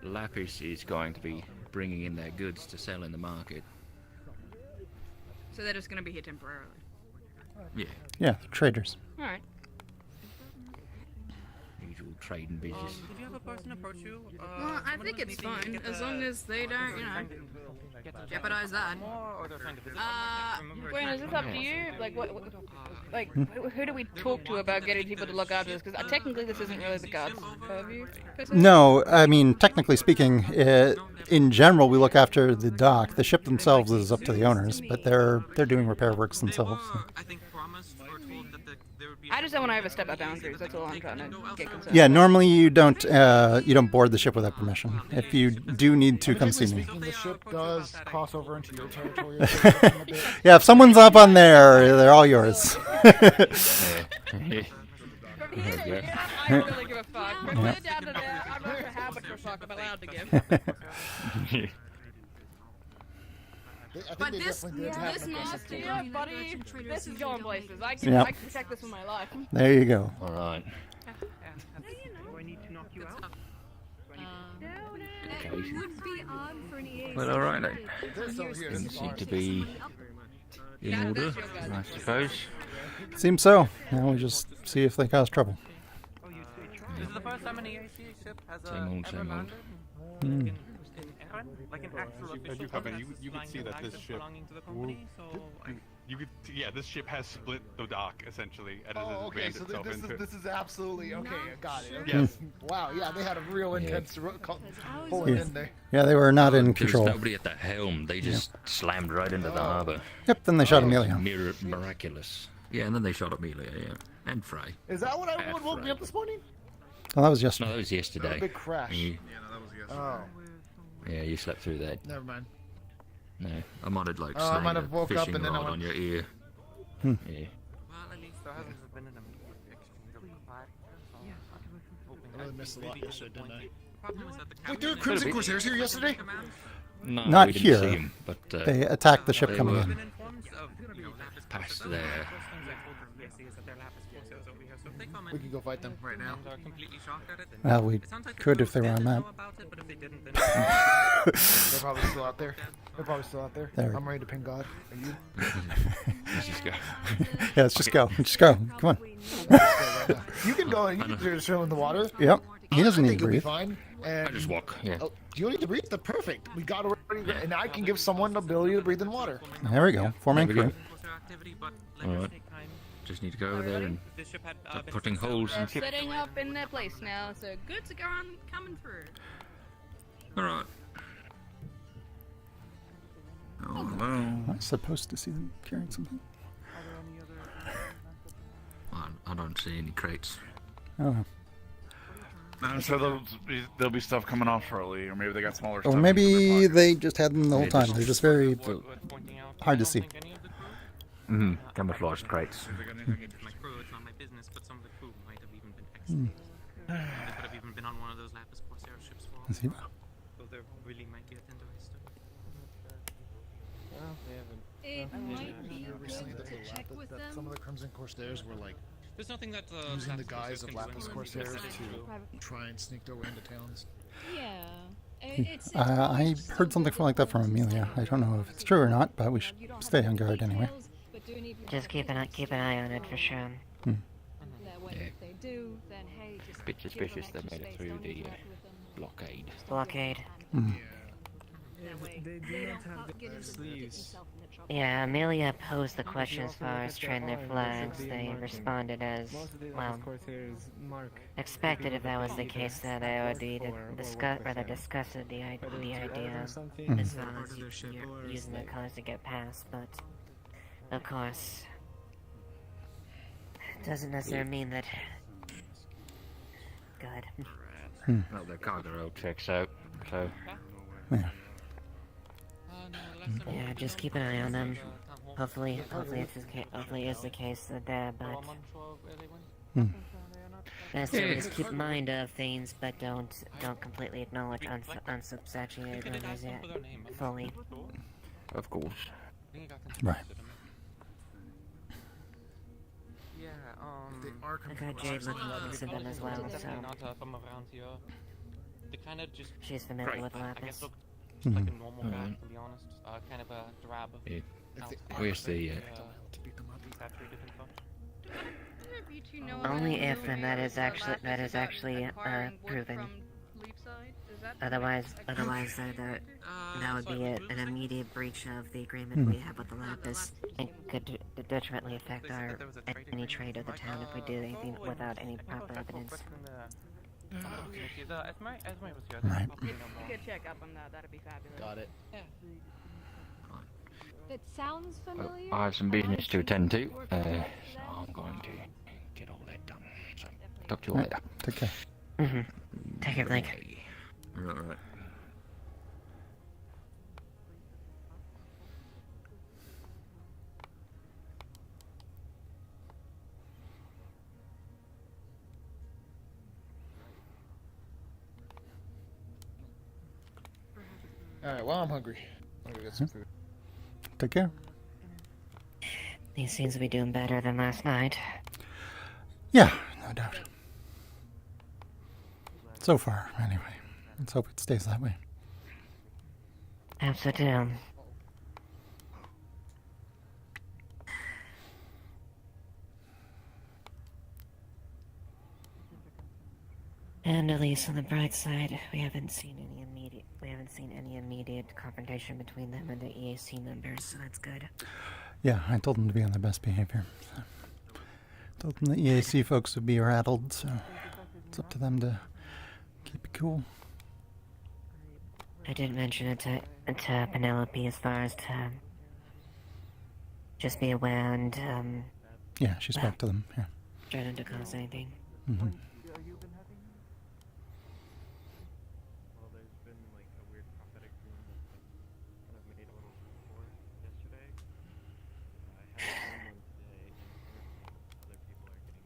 Lapis is going to be bringing in their goods to sell in the market.
So they're just gonna be here temporarily.
Yeah,
Yeah, traders.
Alright.
usual trading business.
Did you have a person approach you?
Well, I think it's fine as long as they don't, you know, jeopardize that.
Gwyn, is this up to you? Like, who do we talk to about getting people to look after this? Because technically this isn't really the guards' purview. per se.
No, I mean, technically speaking, in general, we look after the dock. The ship themselves is up to the owners, but they're doing repair works themselves. So.
I just don't want to ever step out boundaries. That's all I'm trying to get concerned.
Yeah, normally you don't board the ship without permission. If you do need to, come see me.
The ship does cross over into your territory.
Yeah, if someone's up on there, they're all yours.
From here to here, I don't really give a fuck. From here down to there, I'm not sure how much of a fuck I'm allowed to give. But this mosque here, buddy, this is going places. I can protect this with my life.
There you go.
All right.
Do I need to knock you out?
Well, all right then. Things seem to be in order, I suppose.
Seems so. Now we just see if they cause trouble.
This is the first time an EAC ship has
Same old.
like an actual official
you can see that this ship. This ship has split the dock essentially, and it has rammed itself into it.
This is absolutely okay. I got it. Okay.
Yes.
Wow. Yeah, they had a real intense pulling in there.
Yeah, they were not in
There
control.
was nobody at the helm. They just slammed right into the harbour.
Yep, then they shot Amelia.
Miraculous. Yeah, and then they shot Amelia, yeah. And Frey.
Is that what everyone woke me up this morning?
Well, that was yesterday.
No, that was yesterday.
A big crash.
Yeah,
that was yesterday.
Oh.
Yeah, you slept through that.
Never mind.
No, I might have like
I might have
a
woke up
fishing
and then I
rod
went...
on your ear.
Hmm.
Yeah.
Well, at least there hasn't been an immediate exchange of fire.
I really missed a lot yesterday, didn't I?
Wait,
Wait, there were Crimson Corsairs here yesterday?
No,
Not
we didn't
here.
see him, but
They attacked the ship
they
coming
were
in.
past there.
We can go fight them right now.
Well, we could if they were on map.
They're probably still out there.
There.
I'm ready to ping God. Are you?
Let's just go.
Yeah, let's just go. Just go. Come on.
You can go and you can just chill in the water.
Yep. He doesn't
I
need
think
to
you'll be
breathe.
fine. And
I just walk, yeah.
Oh, you don't need to breathe? That's perfect. We got already, and I can give someone the ability to breathe in water.
There we go. Four-man crew.
Alright. Just need to go over there and start putting holes in ships.
Setting up in their place now, so goods are coming through.
Alright. Oh, hello.
Am I supposed to see them carrying something?
I don't see any crates.
Oh.
I'm sure there'll be stuff coming off shortly, or maybe they got smaller stuff.
Or maybe they just had them the whole time. They're just very hard to see.
Mm-hmm. Camouflaged crates.
My crew, it's not my business, but some of the crew might have even been exited. They could have even been on one of those Lapis Corsair ships for all. So there really might be a tender history.
It might be
Recently,
good to check with them.
some of the Crimson Corsairs were like
There's nothing that
using the
Lapis
guise of
Corsairs can do
Lapis
in
Corsairs
the
to try and sneak their way into towns.
Yeah.
I heard something like that from Amelia. I don't know if it's true or not, but we should stay on guard anyway.
Just keep an eye on it for sure.
Hmm.
Bit suspicious they made it through the blockade.
Blockade.
Hmm.
They do not have the sleeves.
Yeah, Amelia posed the question as far as trading their flags. They responded as, well, expected if that was the case that they would be discuss the idea as far as you're using their colors to get past, but of course, it doesn't necessarily mean that. Go ahead.
Well, their cargo checks out, so.
Yeah.
Yeah, just keep an eye on them. Hopefully it's the case that they're, but just keep in mind of things, but don't completely acknowledge unsubstantiated rumors yet fully.
Of course.
Right.
Yeah,
I got Jade looking into them as well, so she's familiar with Lapis.
Just like a normal guy, to be honest. Kind of a drab.
Yeah. Where's the
Only if, and that is actually proven. Otherwise that would be an immediate breach of the agreement we have with the Lapis, and could detrimentally affect any trade of the town if we do anything without any proper evidence.
Right.
You could check up on that. That'd be fabulous.
Got it.
Yeah.
It sounds familiar.
I have some business to attend to, so I'm going to get all that done. So, talk to you all later.
Take care.
Take care, Blake.
Right.
Alright, well, I'm hungry. I'm gonna get some food.
Take care.
He seems to be doing better than last night.
Yeah, no doubt. So far, anyway. Let's hope it stays that way.
Hope so too. And at least on the bright side, we haven't seen any immediate confrontation between them and the EAC members, so that's good.
Yeah, I told them to be on their best behavior. So. Told them the EAC folks would be rattled, so it's up to them to keep it cool.
I did mention it to Penelope as far as to just be aware and,
Yeah, she spoke to them, yeah.
try not to cause anything.
Mm-hmm.
Well, there's been like a weird prophetic dream that kind of made a little report yesterday. I had someone today, and other people are getting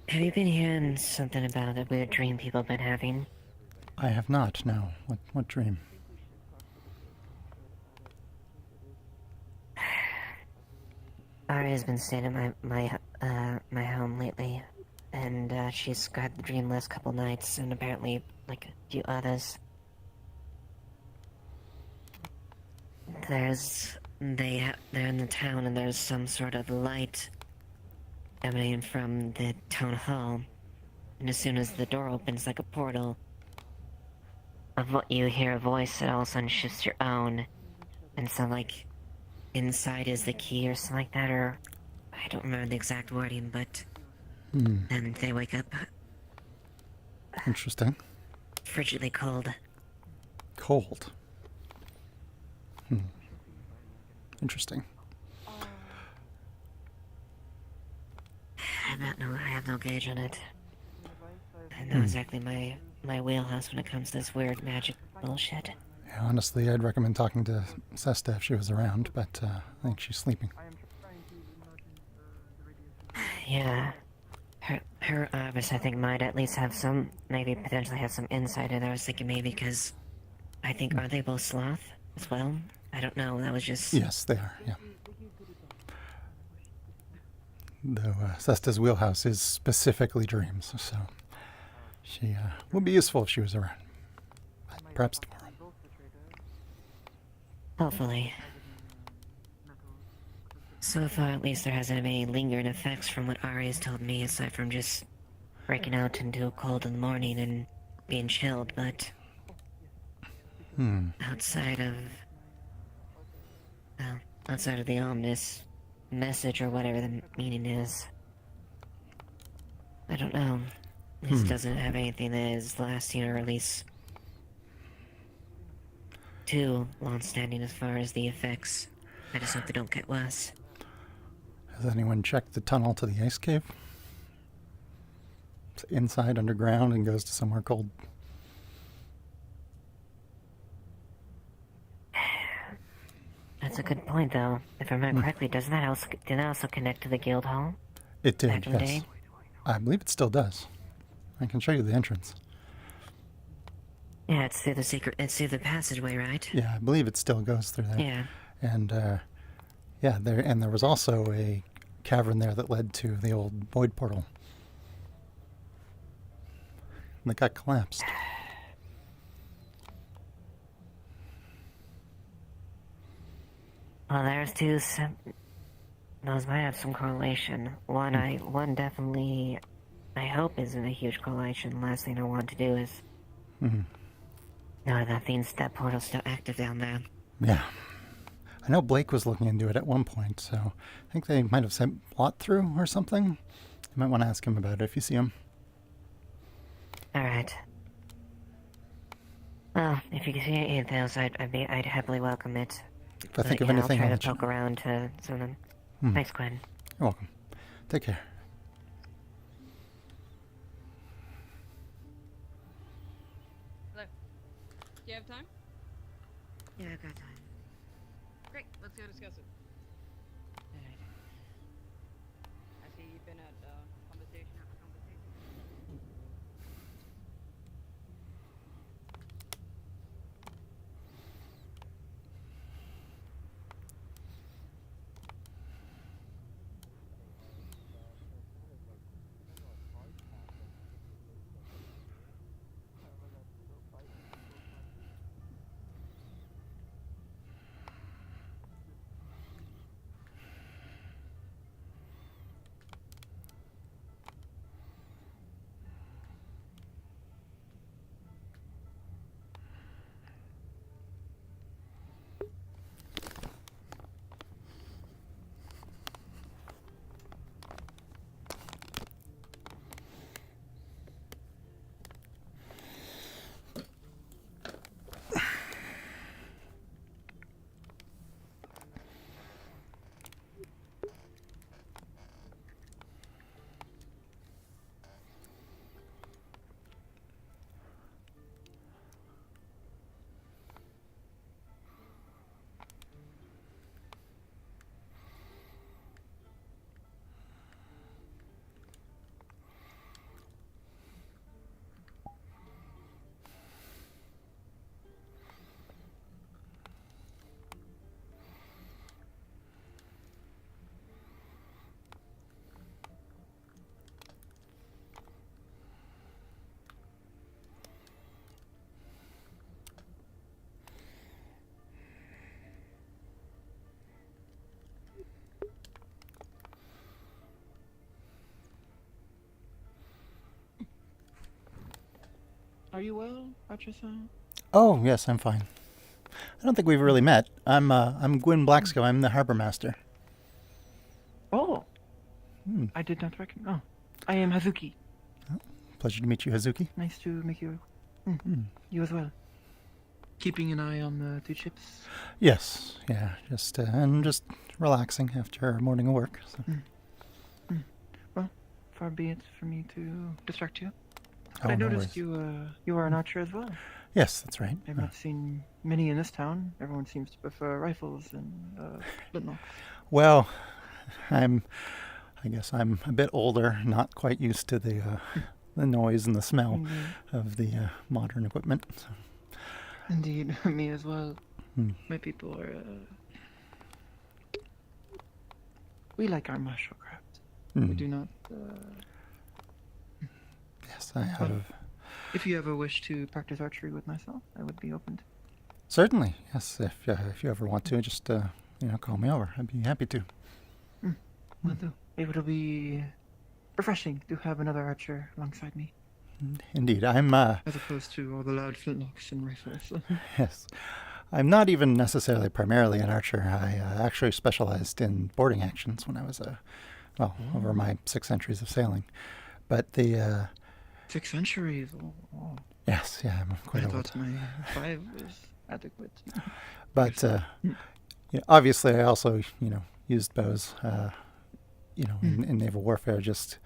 it.
Have you been hearing something about a weird dream people have been having?
I have not, no. What dream?
Aria's been staying at my home lately, and she's had the dream last couple nights, and apparently like a few others. They're in the town, and there's some sort of light emanating from the town hall, and as soon as the door opens like a portal, you hear a voice that all of a sudden shifts your own, and so like inside is the key or something like that, or I don't remember the exact wording, but then they wake up
Interesting.
frigidly cold.
Cold. Interesting.
I have no gauge on it. I know exactly my wheelhouse when it comes to this weird magic bullshit.
Yeah, honestly, I'd recommend talking to Sesta if she was around, but I think she's sleeping.
Yeah. Her Arbus, I think, might at least have some, maybe potentially have some insight in there. I was thinking maybe because I think, are they both sloth as well? I don't know, that was just...
Yes, they are, yeah. Though Sesta's wheelhouse is specifically dreams, so she would be useful if she was around. Perhaps tomorrow.
Hopefully. So far, at least, there hasn't been any lingering effects from what Aria's told me, aside from just breaking out into a cold in the morning and being chilled, but... outside of the ominous message or whatever the meaning is, I don't know. This doesn't have anything that is lasting, or at least too long-standing as far as the effects. I just hope they don't get worse.
Has anyone checked the tunnel to the ice cave? It's inside, underground, and goes to somewhere cold.
That's a good point, though. If I remember correctly, did that also connect to the guild hall?
It did,
back in the
yes.
day?
I believe it still does. I can show you the entrance.
Yeah, it's through the passageway, right?
Yeah, I believe it still goes through there.
Yeah.
And, yeah, there was also a cavern there that led to the old void portal. That got collapsed.
Well, there's those might have some correlation. One definitely, I hope isn't a huge correlation. The last thing I want to do is... No, that portal's still active down there.
Yeah. I know Blake was looking into it at one point, so I think they might have sent Plot through or something. You might want to ask him about it if you see him.
Alright. Well, if you could see any of those, I'd happily welcome it.
If I think of
Yeah,
anything,
I'll
I'll
try
let
to
you
poke
know.
around to some of them.
Hmm.
Thanks, Gwyn.
You're welcome. Take care.
Hello. Do you have time?
Yeah, I've got time.
Great. Let's go discuss it. I see you've been at conversation after conversation.
Are you well, Archer-san?
Oh, yes, I'm fine. I don't think we've really met. I'm Gwyn Blackscow. I'm the harbor master.
Oh,
Hmm.
I did not recognize. Oh, I am Hazuki.
Pleasure to meet you, Hazuki.
Nice to meet you.
Hmm.
You as well. Keeping an eye on the two ships.
Yes, yeah, just relaxing after a morning of work. So.
Well, far be it for me to distract you.
Oh,
But I
no
noticed
worries.
you are an archer as well.
Yes, that's right.
I've not seen many in this town. Everyone seems to prefer rifles and flintlocks.
Well, I guess I'm a bit older, not quite used to the noise and the smell
Indeed.
of the modern equipment. So.
Indeed, me as well.
Hmm.
My people are. We like our martial craft. We
Hmm.
do not.
Yes, I
Well,
have.
if you ever wish to practice archery with myself, I would be open to.
Certainly, yes. If you ever want to, just call me over. I'd be happy to.
Will do. It will be refreshing to have another archer alongside me,
Indeed, I'm.
as opposed to all the loud flintlocks and rifles.
Yes, I'm not even necessarily primarily an archer. I actually specialized in boarding actions when I was over my 6 centuries of sailing. But the
6 centuries. Oh.
yes, yeah, I'm quite
I
old.
thought my 5 was adequate.
But obviously, I also used bows. In naval warfare, just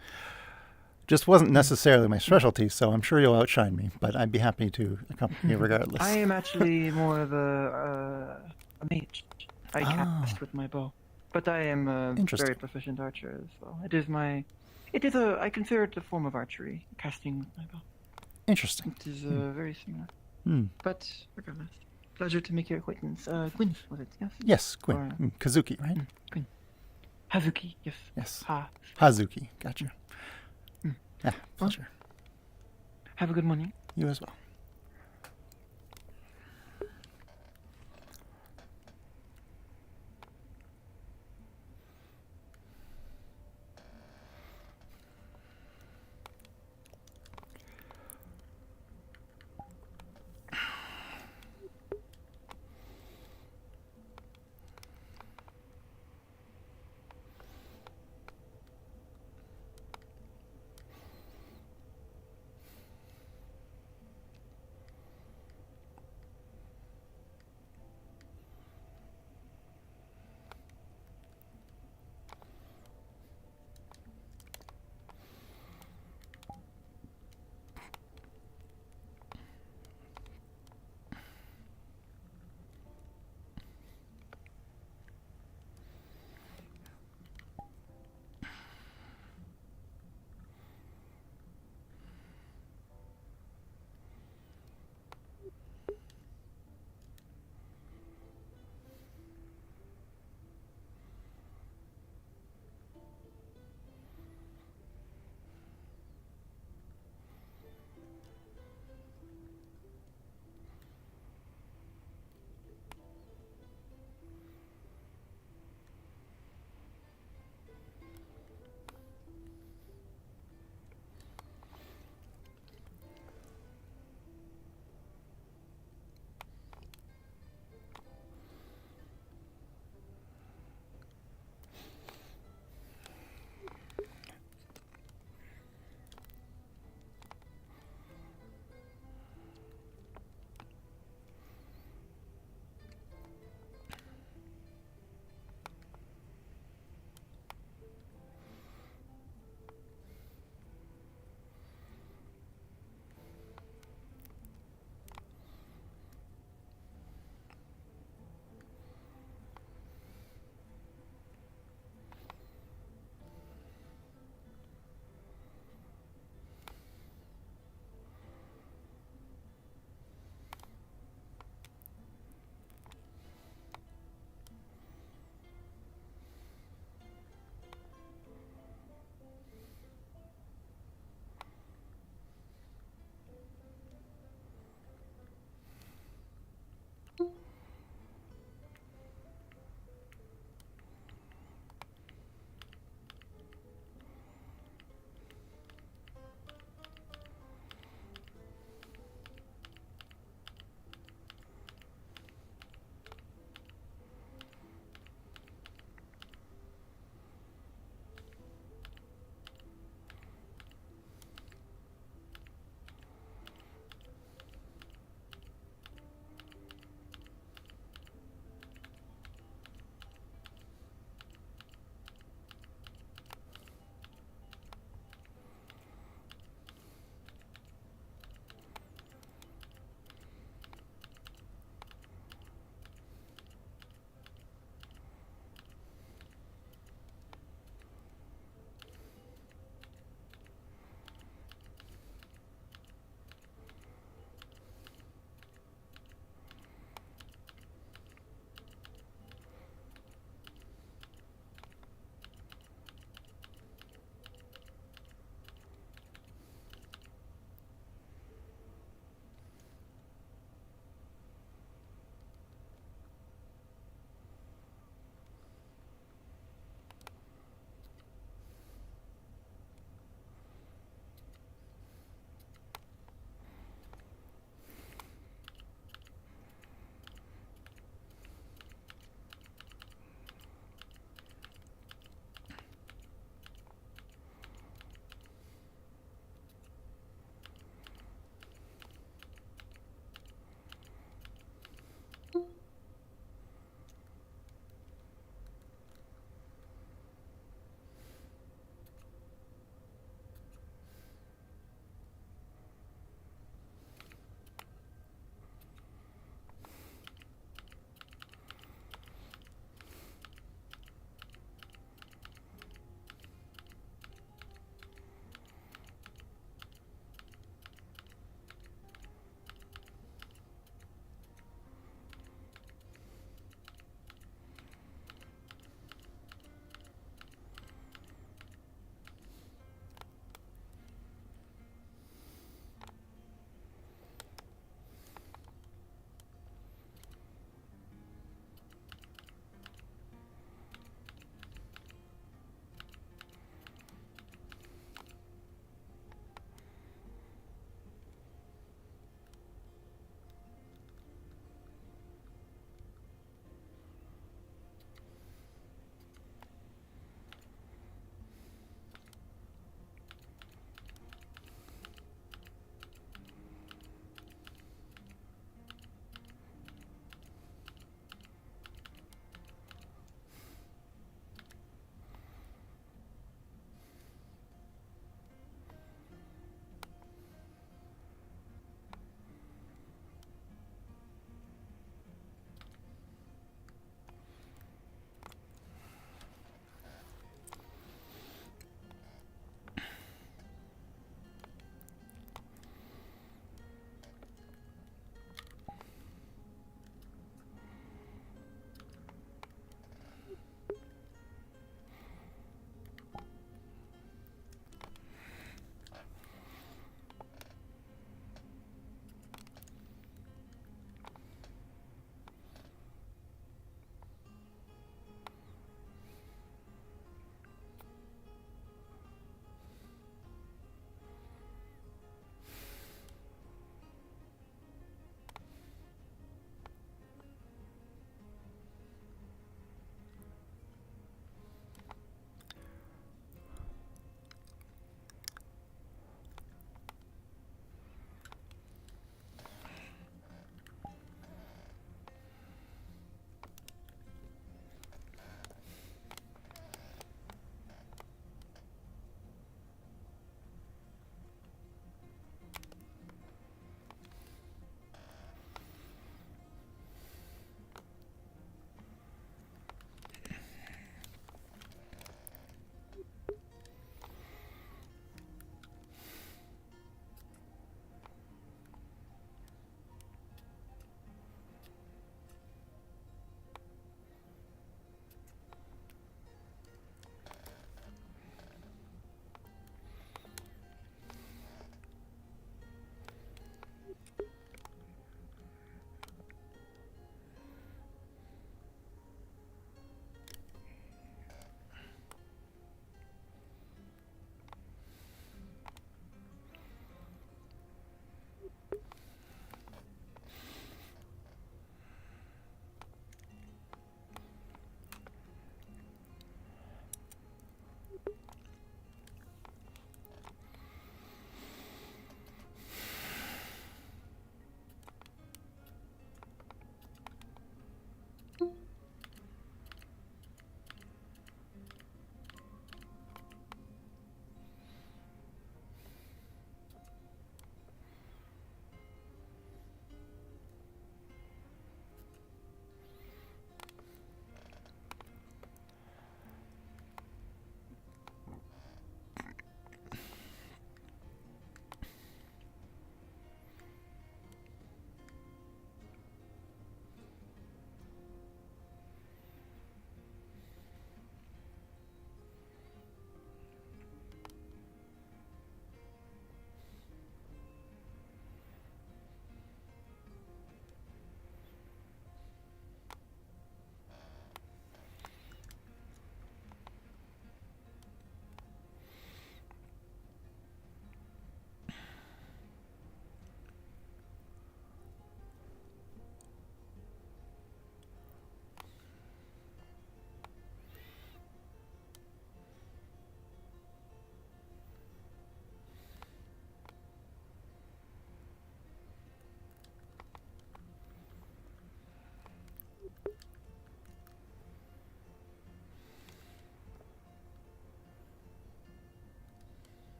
wasn't necessarily my specialty. So I'm sure you'll outshine me. But I'd be happy to accompany you regardless.
I am actually more of a mage. I cast with my bow, but I am a
Interesting.
very proficient archer as well. I consider it a form of archery, casting with my bow.
Interesting.
It is very similar.
Hmm.
But regardless, pleasure to make your acquaintance. Gwyn, was it? Yes.
Yes, Gwyn.
Or,
Kazuki, right?
Gwyn. Hazuki, yes.
Yes.
Ha.
Hazuki, gotcha. Yeah, pleasure.
Have a good morning.
You as well.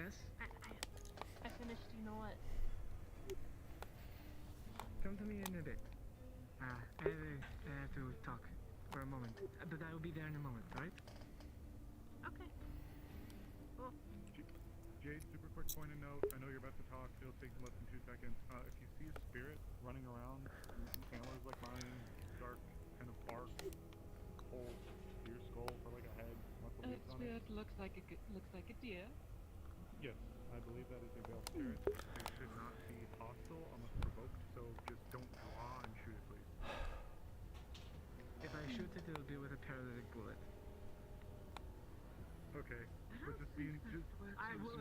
Yes?
I finished, you know what?
Come to me in a bit. I have to talk for a moment. But I will be there in a moment, alright?
Okay. Cool.
Jade, super quick point of note. I know you're about to talk. It'll take less than 2 seconds. If you see a spirit running around, antlers like mine, dark kind of bark, hole to your skull for like a head, muscle beads on it.
Spirit looks like a deer.
Yes, I believe that is a veiled spirit. They should not be hostile unless provoked, so just don't draw and shoot it, please.
If I shoot it, it'll be with a paralytic bullet.
Okay, but just being
I will.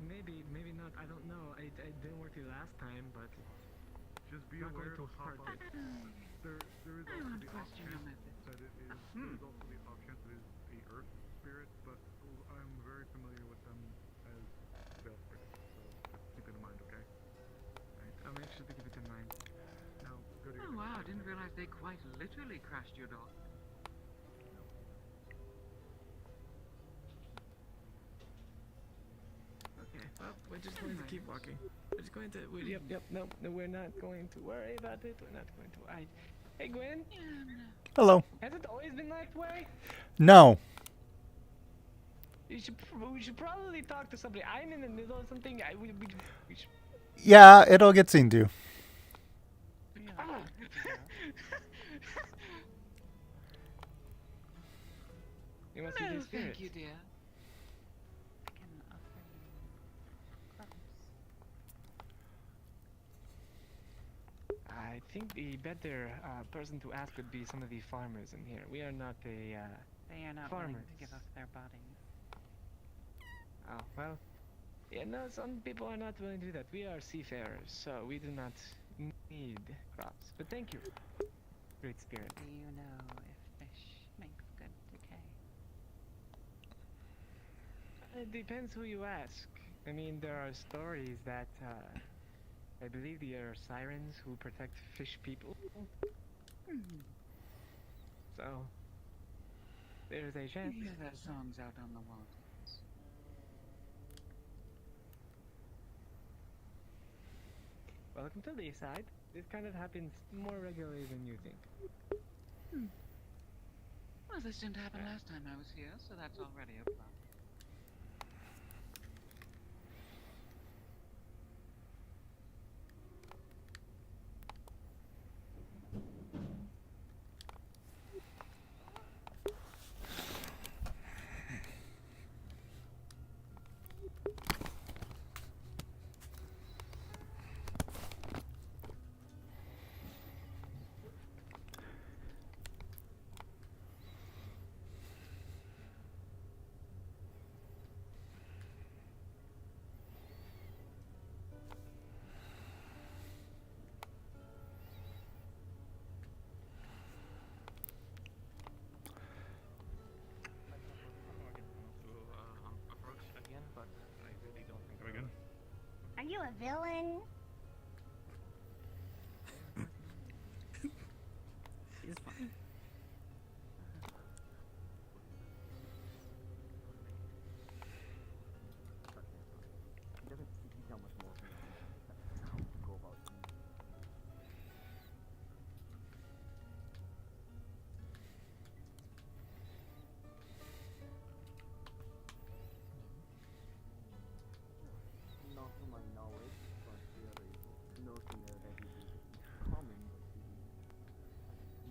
Maybe not. I don't know. It didn't work the last time, but
just be
not
aware
going
of
to hurt
pop up.
it.
There is also the off chance that it is. There is also the off chance it is a earth spirit, but I'm very familiar with them as veiled spirits, so just keep it in mind, okay?
Right. I'll make sure to keep it in mind.
Now, go to your
Oh wow, I didn't realize they quite literally crashed your dog.
Okay, well, we're just going to keep walking. We're just going to. Yep. No, we're not going to worry about it. We're not going to. Hey, Gwyn.
Hello.
Has it always been that way?
No.
We should probably talk to somebody. I'm in the middle of something. We should...
Yeah, it'll get seen to.
Ah. You must see
No,
the spirit.
thank you, dear.
I can offer you crumbs.
I think the better person to ask would be some of the farmers in here. We are not a
They are not willing to give up their bodies.
Oh, well. Yeah, no, some people are not willing to do that. We are seafarers, so we do not need crops. But thank you, great spirit.
Do you know if fish makes good decay?
It depends who you ask. I mean, there are stories that, I believe there are sirens who protect fish people. So, there's a chance.
You hear their songs out on the Wardens.
Welcome to the side. This kind of happens more regularly than you think.
Well, this didn't happen last time I was here, so that's already a plus.
Are you a villain?
He's fine.
Not to my knowledge, but there is nothing that is common.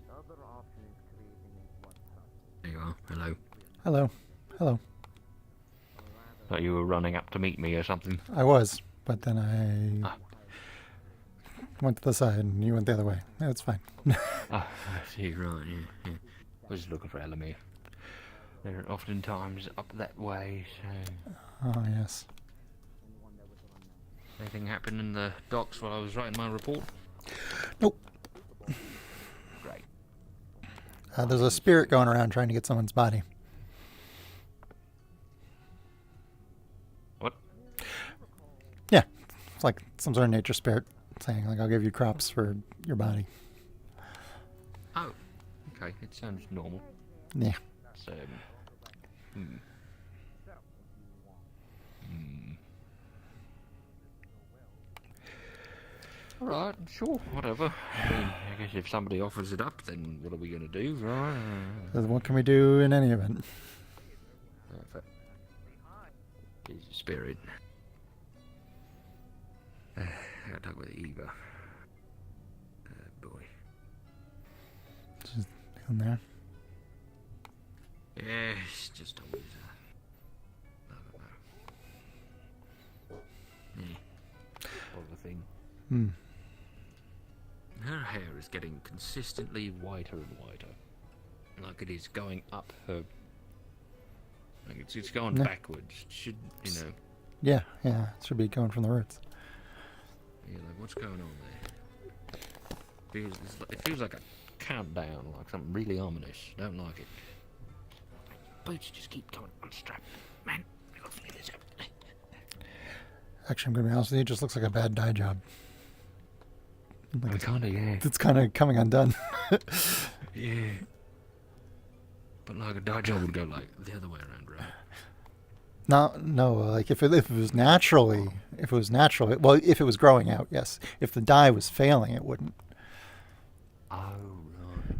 The other option is creating a blood trust.
There you are. Hello.
Hello. Hello.
Thought you were running up to meet me or something.
I was, but then I went to the side and you went the other way. That's fine.
I see, right, yeah. I was just looking for Elamir. They're oftentimes up that way, so...
Oh, yes.
Anything happen in the docks while I was writing my report?
Nope.
Great.
There's a spirit going around trying to get someone's body.
What?
Yeah. It's like some sort of nature spirit saying, like, I'll give you crops for your body.
Oh, okay. It sounds normal.
Yeah.
So, Alright, sure, whatever. I mean, I guess if somebody offers it up, then what are we going to do, right?
What can we do in any event?
He's a spirit. I gotta talk with Eva. Boy.
Just down there.
Yes, just always all the thing.
Hmm.
Her hair is getting consistently whiter and whiter. Like it is going up her. Like it's going
Yeah.
backwards. Should, you know.
Yeah, it should be going from the roots.
Yeah, like what's going on there? It feels like a countdown, like something really ominous. Don't like it. Boots just keep going unstrapped. Man, we gotta figure this out.
Actually, I'm gonna be honest with you. It just looks like a bad dye job. Like
Kinda, yeah.
It's kind of coming undone.
Yeah. But like a dye job would go like the other way around, right?
No, like if it was naturally, well, if it was growing out, yes. If the dye was failing, it wouldn't.
Oh, right.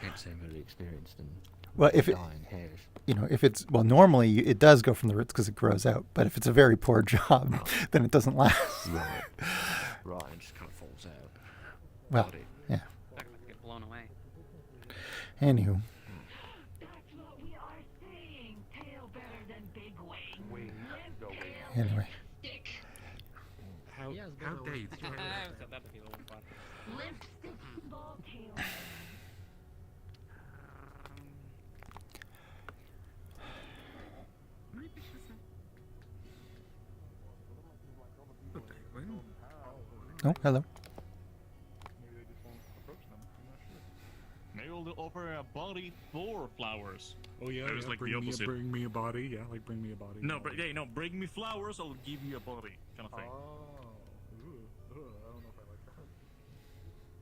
It's really experienced in
Well, if it,
dyeing hairs.
if it's, well, normally it does go from the roots because it grows out. But if it's a very poor job, then it doesn't last.
Right. Right, it just kind of falls out.
Well, yeah.
That could get blown away.
Anywho. Anyway.
How dare you?
So that'd be a little fun.
Oh, hello.
Maybe they'll offer a body for flowers.
Oh yeah,
It was like
bring
the
me
opposite.
bring me a body. Yeah, like bring me a body.
No, bring me flowers, I'll give you a body, kind of thing.
Oh, I don't know if I like that.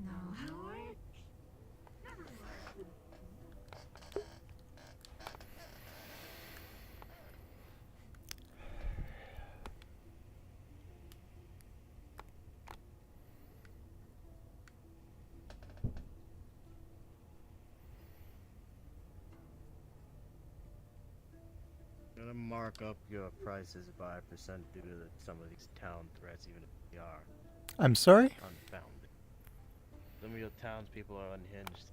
No, Howard.
I'm gonna mark up your prices by a percent due to some of these town threats, even if they are
I'm sorry?
unfounded. Some of your townspeople are unhinged.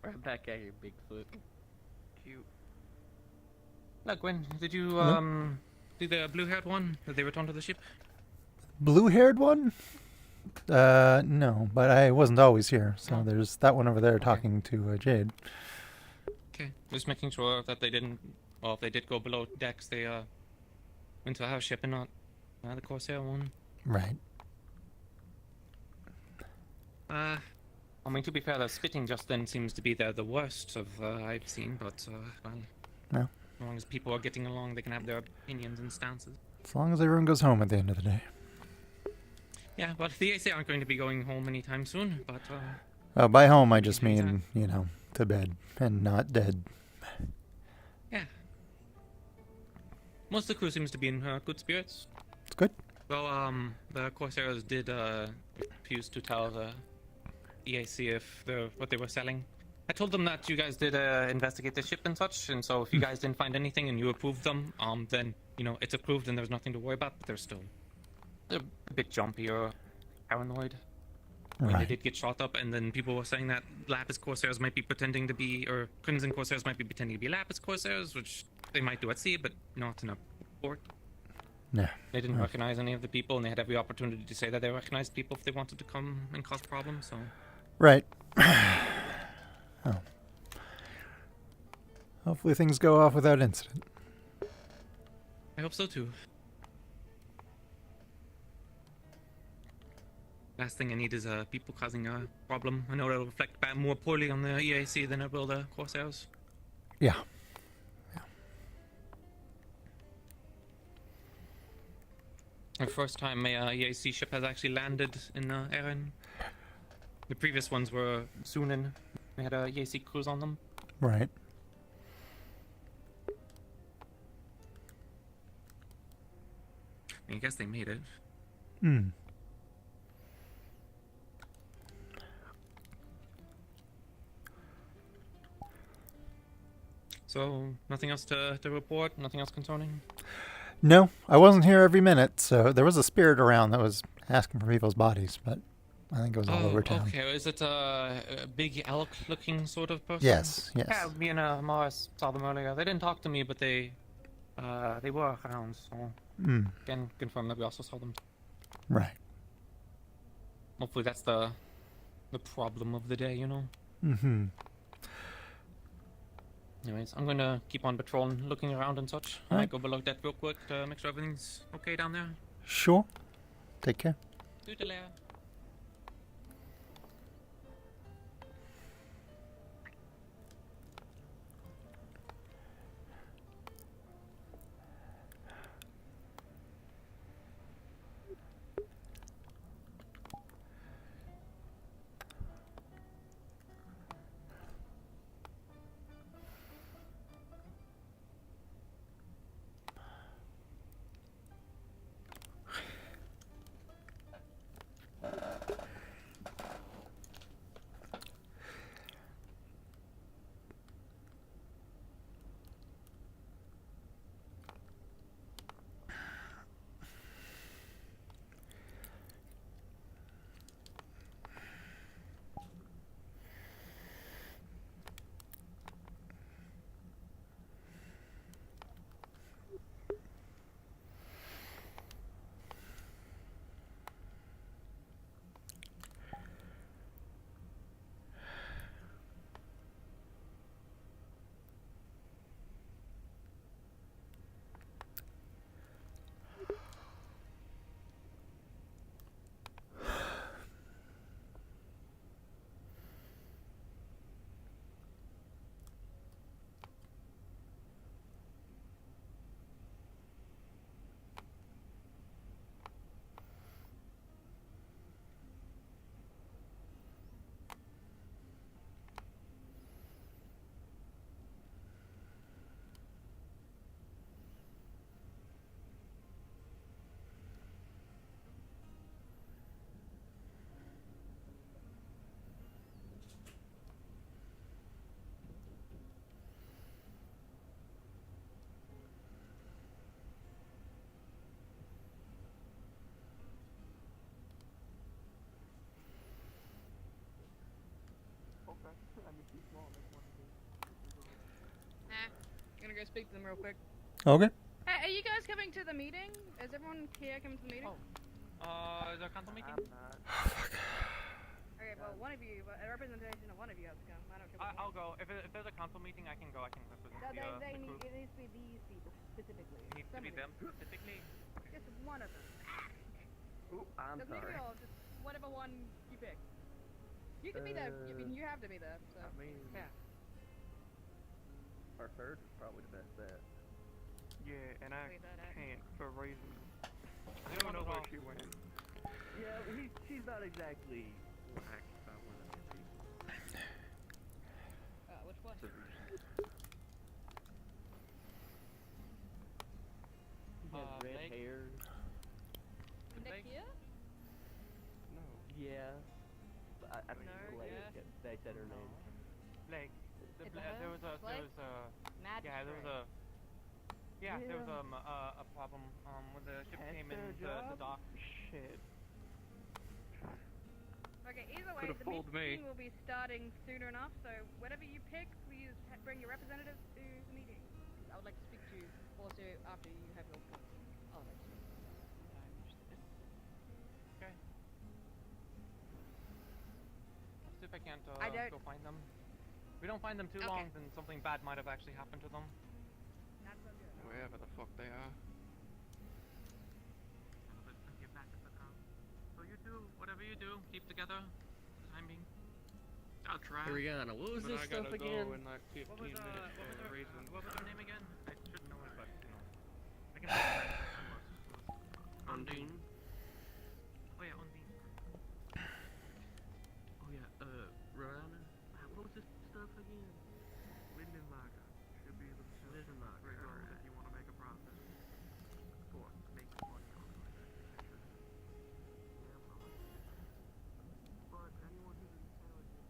Right back at you, Bigfoot.
Cute. Look, Gwyn, did you
Hello?
do the blue-haired one? Did they return to the ship?
Blue-haired one? No, but I wasn't always here, so
Oh.
there's that one over there
Okay.
talking to Jade.
Okay, just making sure that they didn't. Well, if they did go below decks, they went to our ship and not the Corsair one.
Right.
I mean, to be fair, the spitting just then seems to be the worst of I've seen, but well,
No.
as long as people are getting along, they can have their opinions and stances.
As long as everyone goes home at the end of the day.
Yeah, but the AC aren't going to be going home anytime soon, but
By home, I just mean, you know, to bed and not dead.
yeah. Most of the crew seems to be in good spirits.
It's good.
Well, the Corsairs did refuse to tell the EAC if what they were selling. I told them that you guys did investigate the ship and such, and so if you guys didn't find anything and you approved them, then, you know, it's approved and there's nothing to worry about, but they're a bit jumpy or paranoid. I mean, they
Right.
did get shot up, and then people were saying that Lapis Corsairs might be pretending to be, or Crimson Corsairs might be pretending to be Lapis Corsairs, which they might do at sea, but not in a port.
Yeah.
They didn't
Right.
recognize any of the people, and they had every opportunity to say that they recognized people if they wanted to come and cause problems, so...
Right. Oh. Hopefully things go off without incident.
I hope so, too. Last thing I need is people causing a problem. I know it'll reflect more poorly on the EAC than it will the Corsairs.
Yeah.
The first time a EAC ship has actually landed in Erin. The previous ones were Sunan. They had a EAC cruise on them.
Right.
I guess they made it.
Hmm.
So, nothing else to report? Nothing else concerning?
No, I wasn't here every minute, so there was a spirit around that was asking for people's bodies, but I think it was all over town.
Okay. Is it a big elk-looking sort of person?
Yes, yes.
Yeah, me and Morris saw them earlier. They didn't talk to me, but they were around, so can confirm that we also saw them.
Right.
Hopefully that's the problem of the day, you know?
Mm-hmm.
Anyways, I'm gonna keep on patrol and looking around and such. I might go below deck real quick to make sure everything's okay down there.
Sure. Take care.
Toodaloo.
gonna go speak to them real quick.
Okay.
Hey, are you guys coming to the meeting? Is everyone here coming to the meeting?
Is there a council meeting?
Okay, well, one of you, a representation of one of you has to come. I don't care.
I'll go. If there's a council meeting, I can go. I can represent
No,
the
need,
group.
it needs to be these people specifically.
It needs to be them specifically.
Just one of them.
Ooh, I'm
Doesn't need to
sorry.
be all, just whatever one you pick. You can be there. I mean, you have to be there. So.
I mean,
yeah.
Our third is probably the best bet.
Yeah, and I can't for reasons. I
don't
don't know
know
where she went.
Yeah, she's not exactly whack about one of the people.
Which one?
He has red
Meg?
hair.
Nick here?
No. Yeah. But I think
No,
Blake,
yeah.
they said her name.
Blake.
It's
There was a problem when the ship came in the dock.
Shit.
Okay, either way,
Could've
the
fooled me.
meeting will be starting sooner enough, so whatever you pick, please bring your representatives to the meeting. I would like to speak to you also after you have your points. Oh, that's
Okay. I'll see if I can't
I don't-
go find them. If we don't find them too long, then something bad might have actually happened to them.
Not so good.
Wherever the fuck they are.
Get back to the town. So you do whatever you do, keep together. For the time being.
I'll try.
Rihanna, what was
But
this
I
stuff
gotta
again?
go in like 15
What was
minutes for a reason.
what was her name again? I should know it, but you know. I can find it.
Undine.
Oh yeah, Undine.
Oh yeah, Rihanna. What was this stuff again?
Lindenlager should be the
Lindenlager.
regular if you want to make a profit. Or make money on it. But anyone who's intelligent.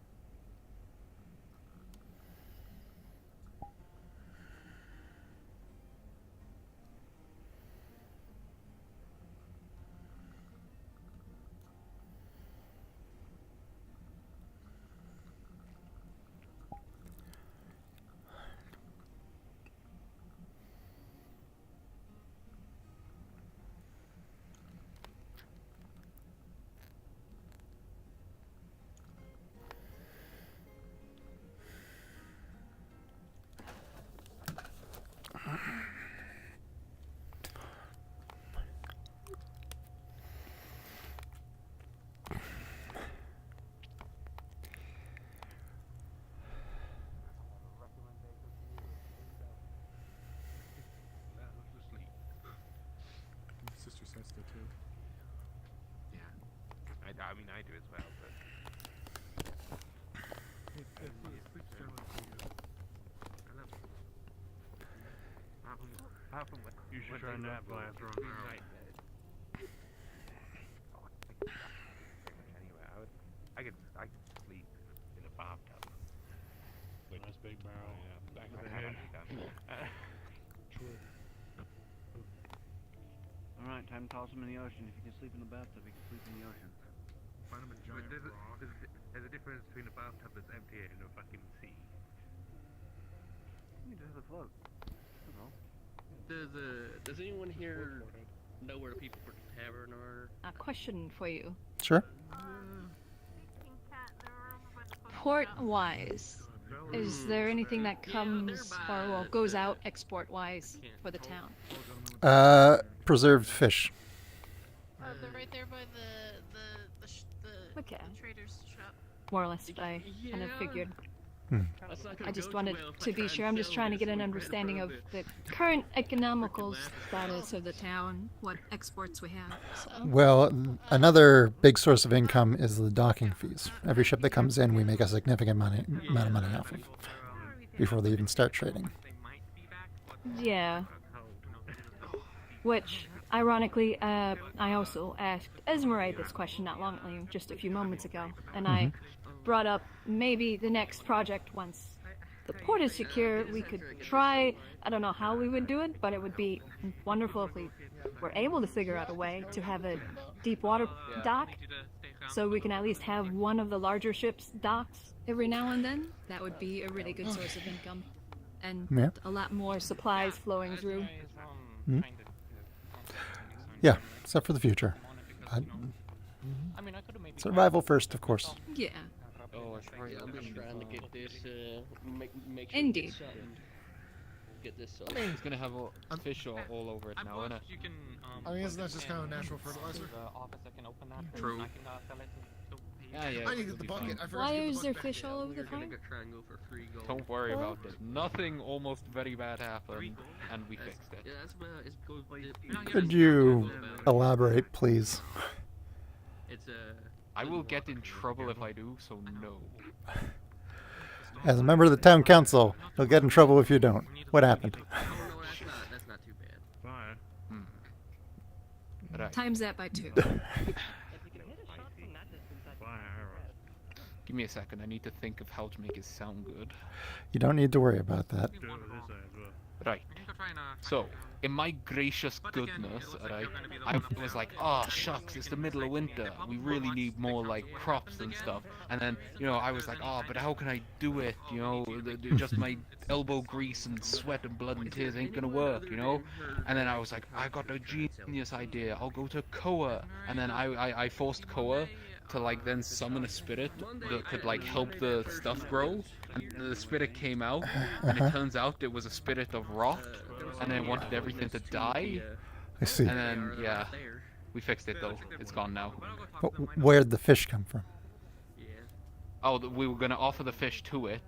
Sister says so too.
Yeah. I mean, I do as well, but.
You should try nap glass around the house.
Anyway, I could sleep in a bathtub.
Nice big barrel.
Yeah, back
with
with
a head. True.
Alright, time to toss him in the ocean. If you can sleep in the bathtub, you can sleep in the ocean.
Find him a giant rock.
There's a difference between a bathtub that's empty and a fucking sea.
You just have to float. That's all.
Does anyone here know where the people for the tavern are?
A question for you.
Sure.
Port-wise, is there anything that comes or well goes out export-wise for the town?
Preserved fish.
They're right there by the
Okay.
trader's shop.
More or less, I kind of figured.
That's not gonna
I just
go
wanted
too well if I
to be
try
sure.
and
I'm just
sell
trying to
this
get an
when we're
understanding of
above
the current economical status of the town, what exports we have. So.
Well, another big source of income is the docking fees. Every ship that comes in, we make a significant amount of money off of before they even start trading.
Yeah. Which, ironically, I also asked Esmeralda this question not long ago, just a few moments ago, and I brought up maybe the next project once the port is secure, we could try, I don't know how we would do it, but it would be wonderful if we were able to figure out a way to have a deep water dock, so we can at least have one of the larger ships docked every now and then. That would be a really good source of income. and
Yeah.
a lot more supplies flowing through.
Mhm. Yeah, except for the future. But survival first, of course.
Yeah.
Oh, sorry, I'm just trying to get this, make sure
Indeed.
Get, get this
It's gonna have fish all over it now, innit?
You can,
I mean, isn't that just kind of natural fertilizer?
True.
Yeah.
I need to get the bucket. I forgot
Why
to get the
is there
bucket back.
fish all over the
We're gonna
farm?
go try and go for 3 gold.
Don't worry about it. Nothing almost very bad happened, and we fixed it.
Yeah, that's about it's good.
Could you elaborate, please?
It's
I will get in trouble if I do, so no.
As a member of the town council, you'll get in trouble if you don't. What happened?
no, that's not too bad.
Fine.
Right.
Times that by 2.
Give me a second. I need to think of how to make it sound good.
You don't need to worry about that.
Right. So, in my gracious goodness, right, I was like, oh, shucks, it's the middle of winter. We really need more, like, crops and stuff. And then, you know, I was like, oh, but how can I do it? You know, just my elbow grease and sweat and blood and tears ain't gonna work, you know? And then I was like, I got a genius idea. I'll go to Koa. And then I forced Koa to, like, then summon a spirit that could, like, help the stuff grow. And the spirit came out, and it turns out it was a spirit of rot, and it wanted everything to die.
I see.
And then, yeah, we fixed it though. It's gone now.
But where'd the fish come from?
Oh, we were gonna offer the fish to it,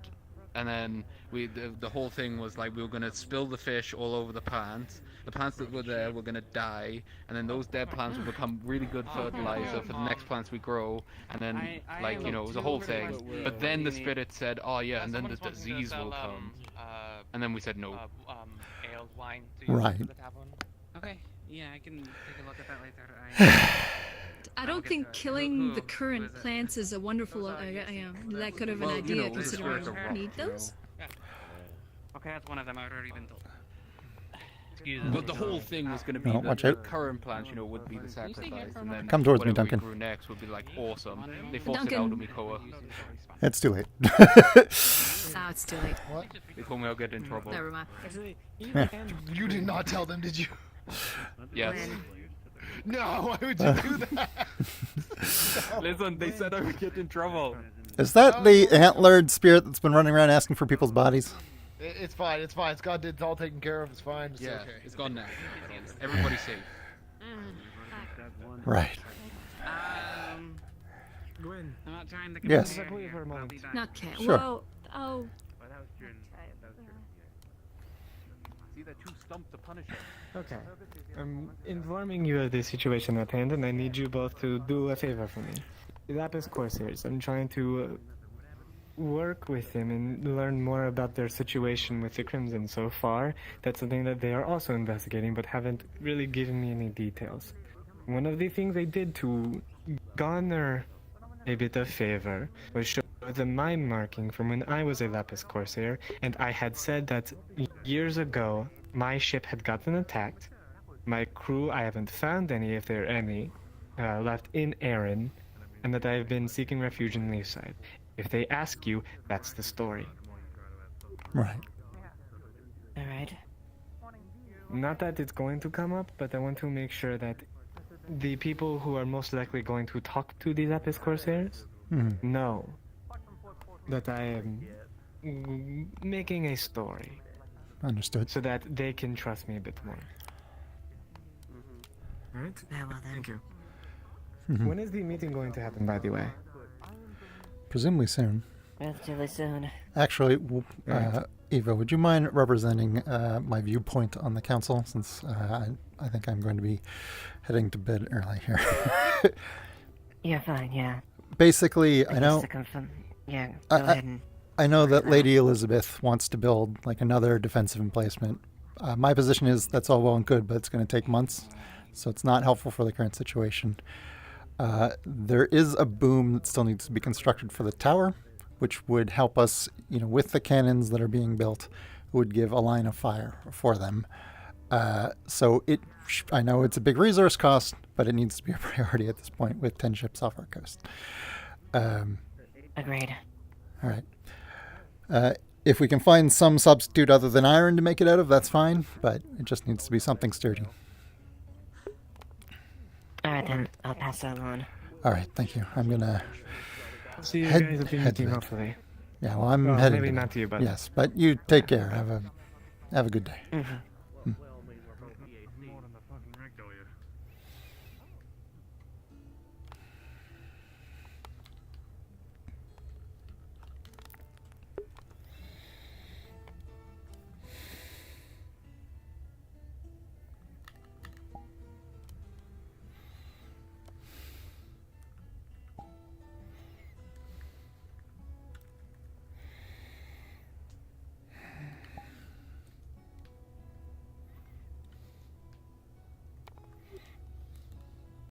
and then the whole thing was like we were gonna spill the fish all over the plants. The plants that were there were gonna die, and then those dead plants would become really good fertilizer for the next plants we grow. And then, like, you know, it was a whole thing. But then the spirit said, "Oh yeah," and then the disease will come. And then we said no.
Ale, wine to
use Right.
for the tavern.
Okay, yeah, I can take a look at that later.
I don't think killing the current plants is a wonderful, that good of an idea, considering we need those.
Okay, that's one of them. I've already been told.
But the whole thing was going to be
No,
the,
watch
the
out.
current plants, you know, would be the sacrifice, and then
Come towards me,
whatever
Duncan.
we grew next would be like awesome. They forced it
Duncan.
out of me, Koa.
It's too late.
Ah, it's too late.
What?
They told me I'll get in trouble.
Never mind.
Yeah.
You did not tell them, did you?
Yes.
No, why would you do that?
Listen, they said I would get in trouble.
Is that the antlered spirit that's been running around asking for people's bodies?
It's fine. It's fine. It's all taken care of. It's fine. It's
Yeah,
okay.
it's gone now. Everybody's safe.
Right.
Gwyn, I'm not trying to
Yes.
compare here,
For a moment.
I'll be back.
Not cat.
Sure.
Well, oh.
See that too stumped to punish him.
Okay. I'm informing you of the situation at hand, and I need you both to do a favor for me. The Lapis Corsairs, I'm trying to work with them and learn more about their situation with the Crimson so far. That's something that they are also investigating, but haven't really given me any details. One of the things they did to garner a bit of favor was show them my marking from when I was a Lapis Corsair, and I had said that years ago my ship had gotten attacked. My crew, I haven't found any, if there are any, left in Erin, and that I have been seeking refuge in Leafside. If they ask you, that's the story.
Right.
Alright.
Not that it's going to come up, but I want to make sure that the people who are most likely going to talk to the Lapis Corsairs know that I am making a story.
Understood.
So that they can trust me a bit more. Right?
Yeah, well then.
Thank you.
Mhm.
When is the meeting going to happen, by the way?
Presumably soon.
Relatively soon.
Actually, Eva, would you mind representing my viewpoint on the council, since I think I'm going to be heading to bed early here.
You're fine, yeah.
Basically, I know.
Just to confirm, yeah, go ahead and.
I know that Lady Elizabeth wants to build like another defensive emplacement. My position is that's all well and good, but it's going to take months, so it's not helpful for the current situation. There is a boom that still needs to be constructed for the tower, which would help us, with the cannons that are being built, would give a line of fire for them. So I know it's a big resource cost, but it needs to be a priority at this point with 10 ships off our coast.
Agreed.
All right. If we can find some substitute other than iron to make it out of, that's fine, but it just needs to be something sturdy.
Alright then, I'll pass that on.
Alright, thank you. I'm gonna
See you
head
guys at the
to
meeting,
bed.
hopefully.
Yeah, well, I'm
Well,
heading
maybe
to
not
bed.
to you, but...
Yes, but you take care. Have a good day.
Mm-hmm.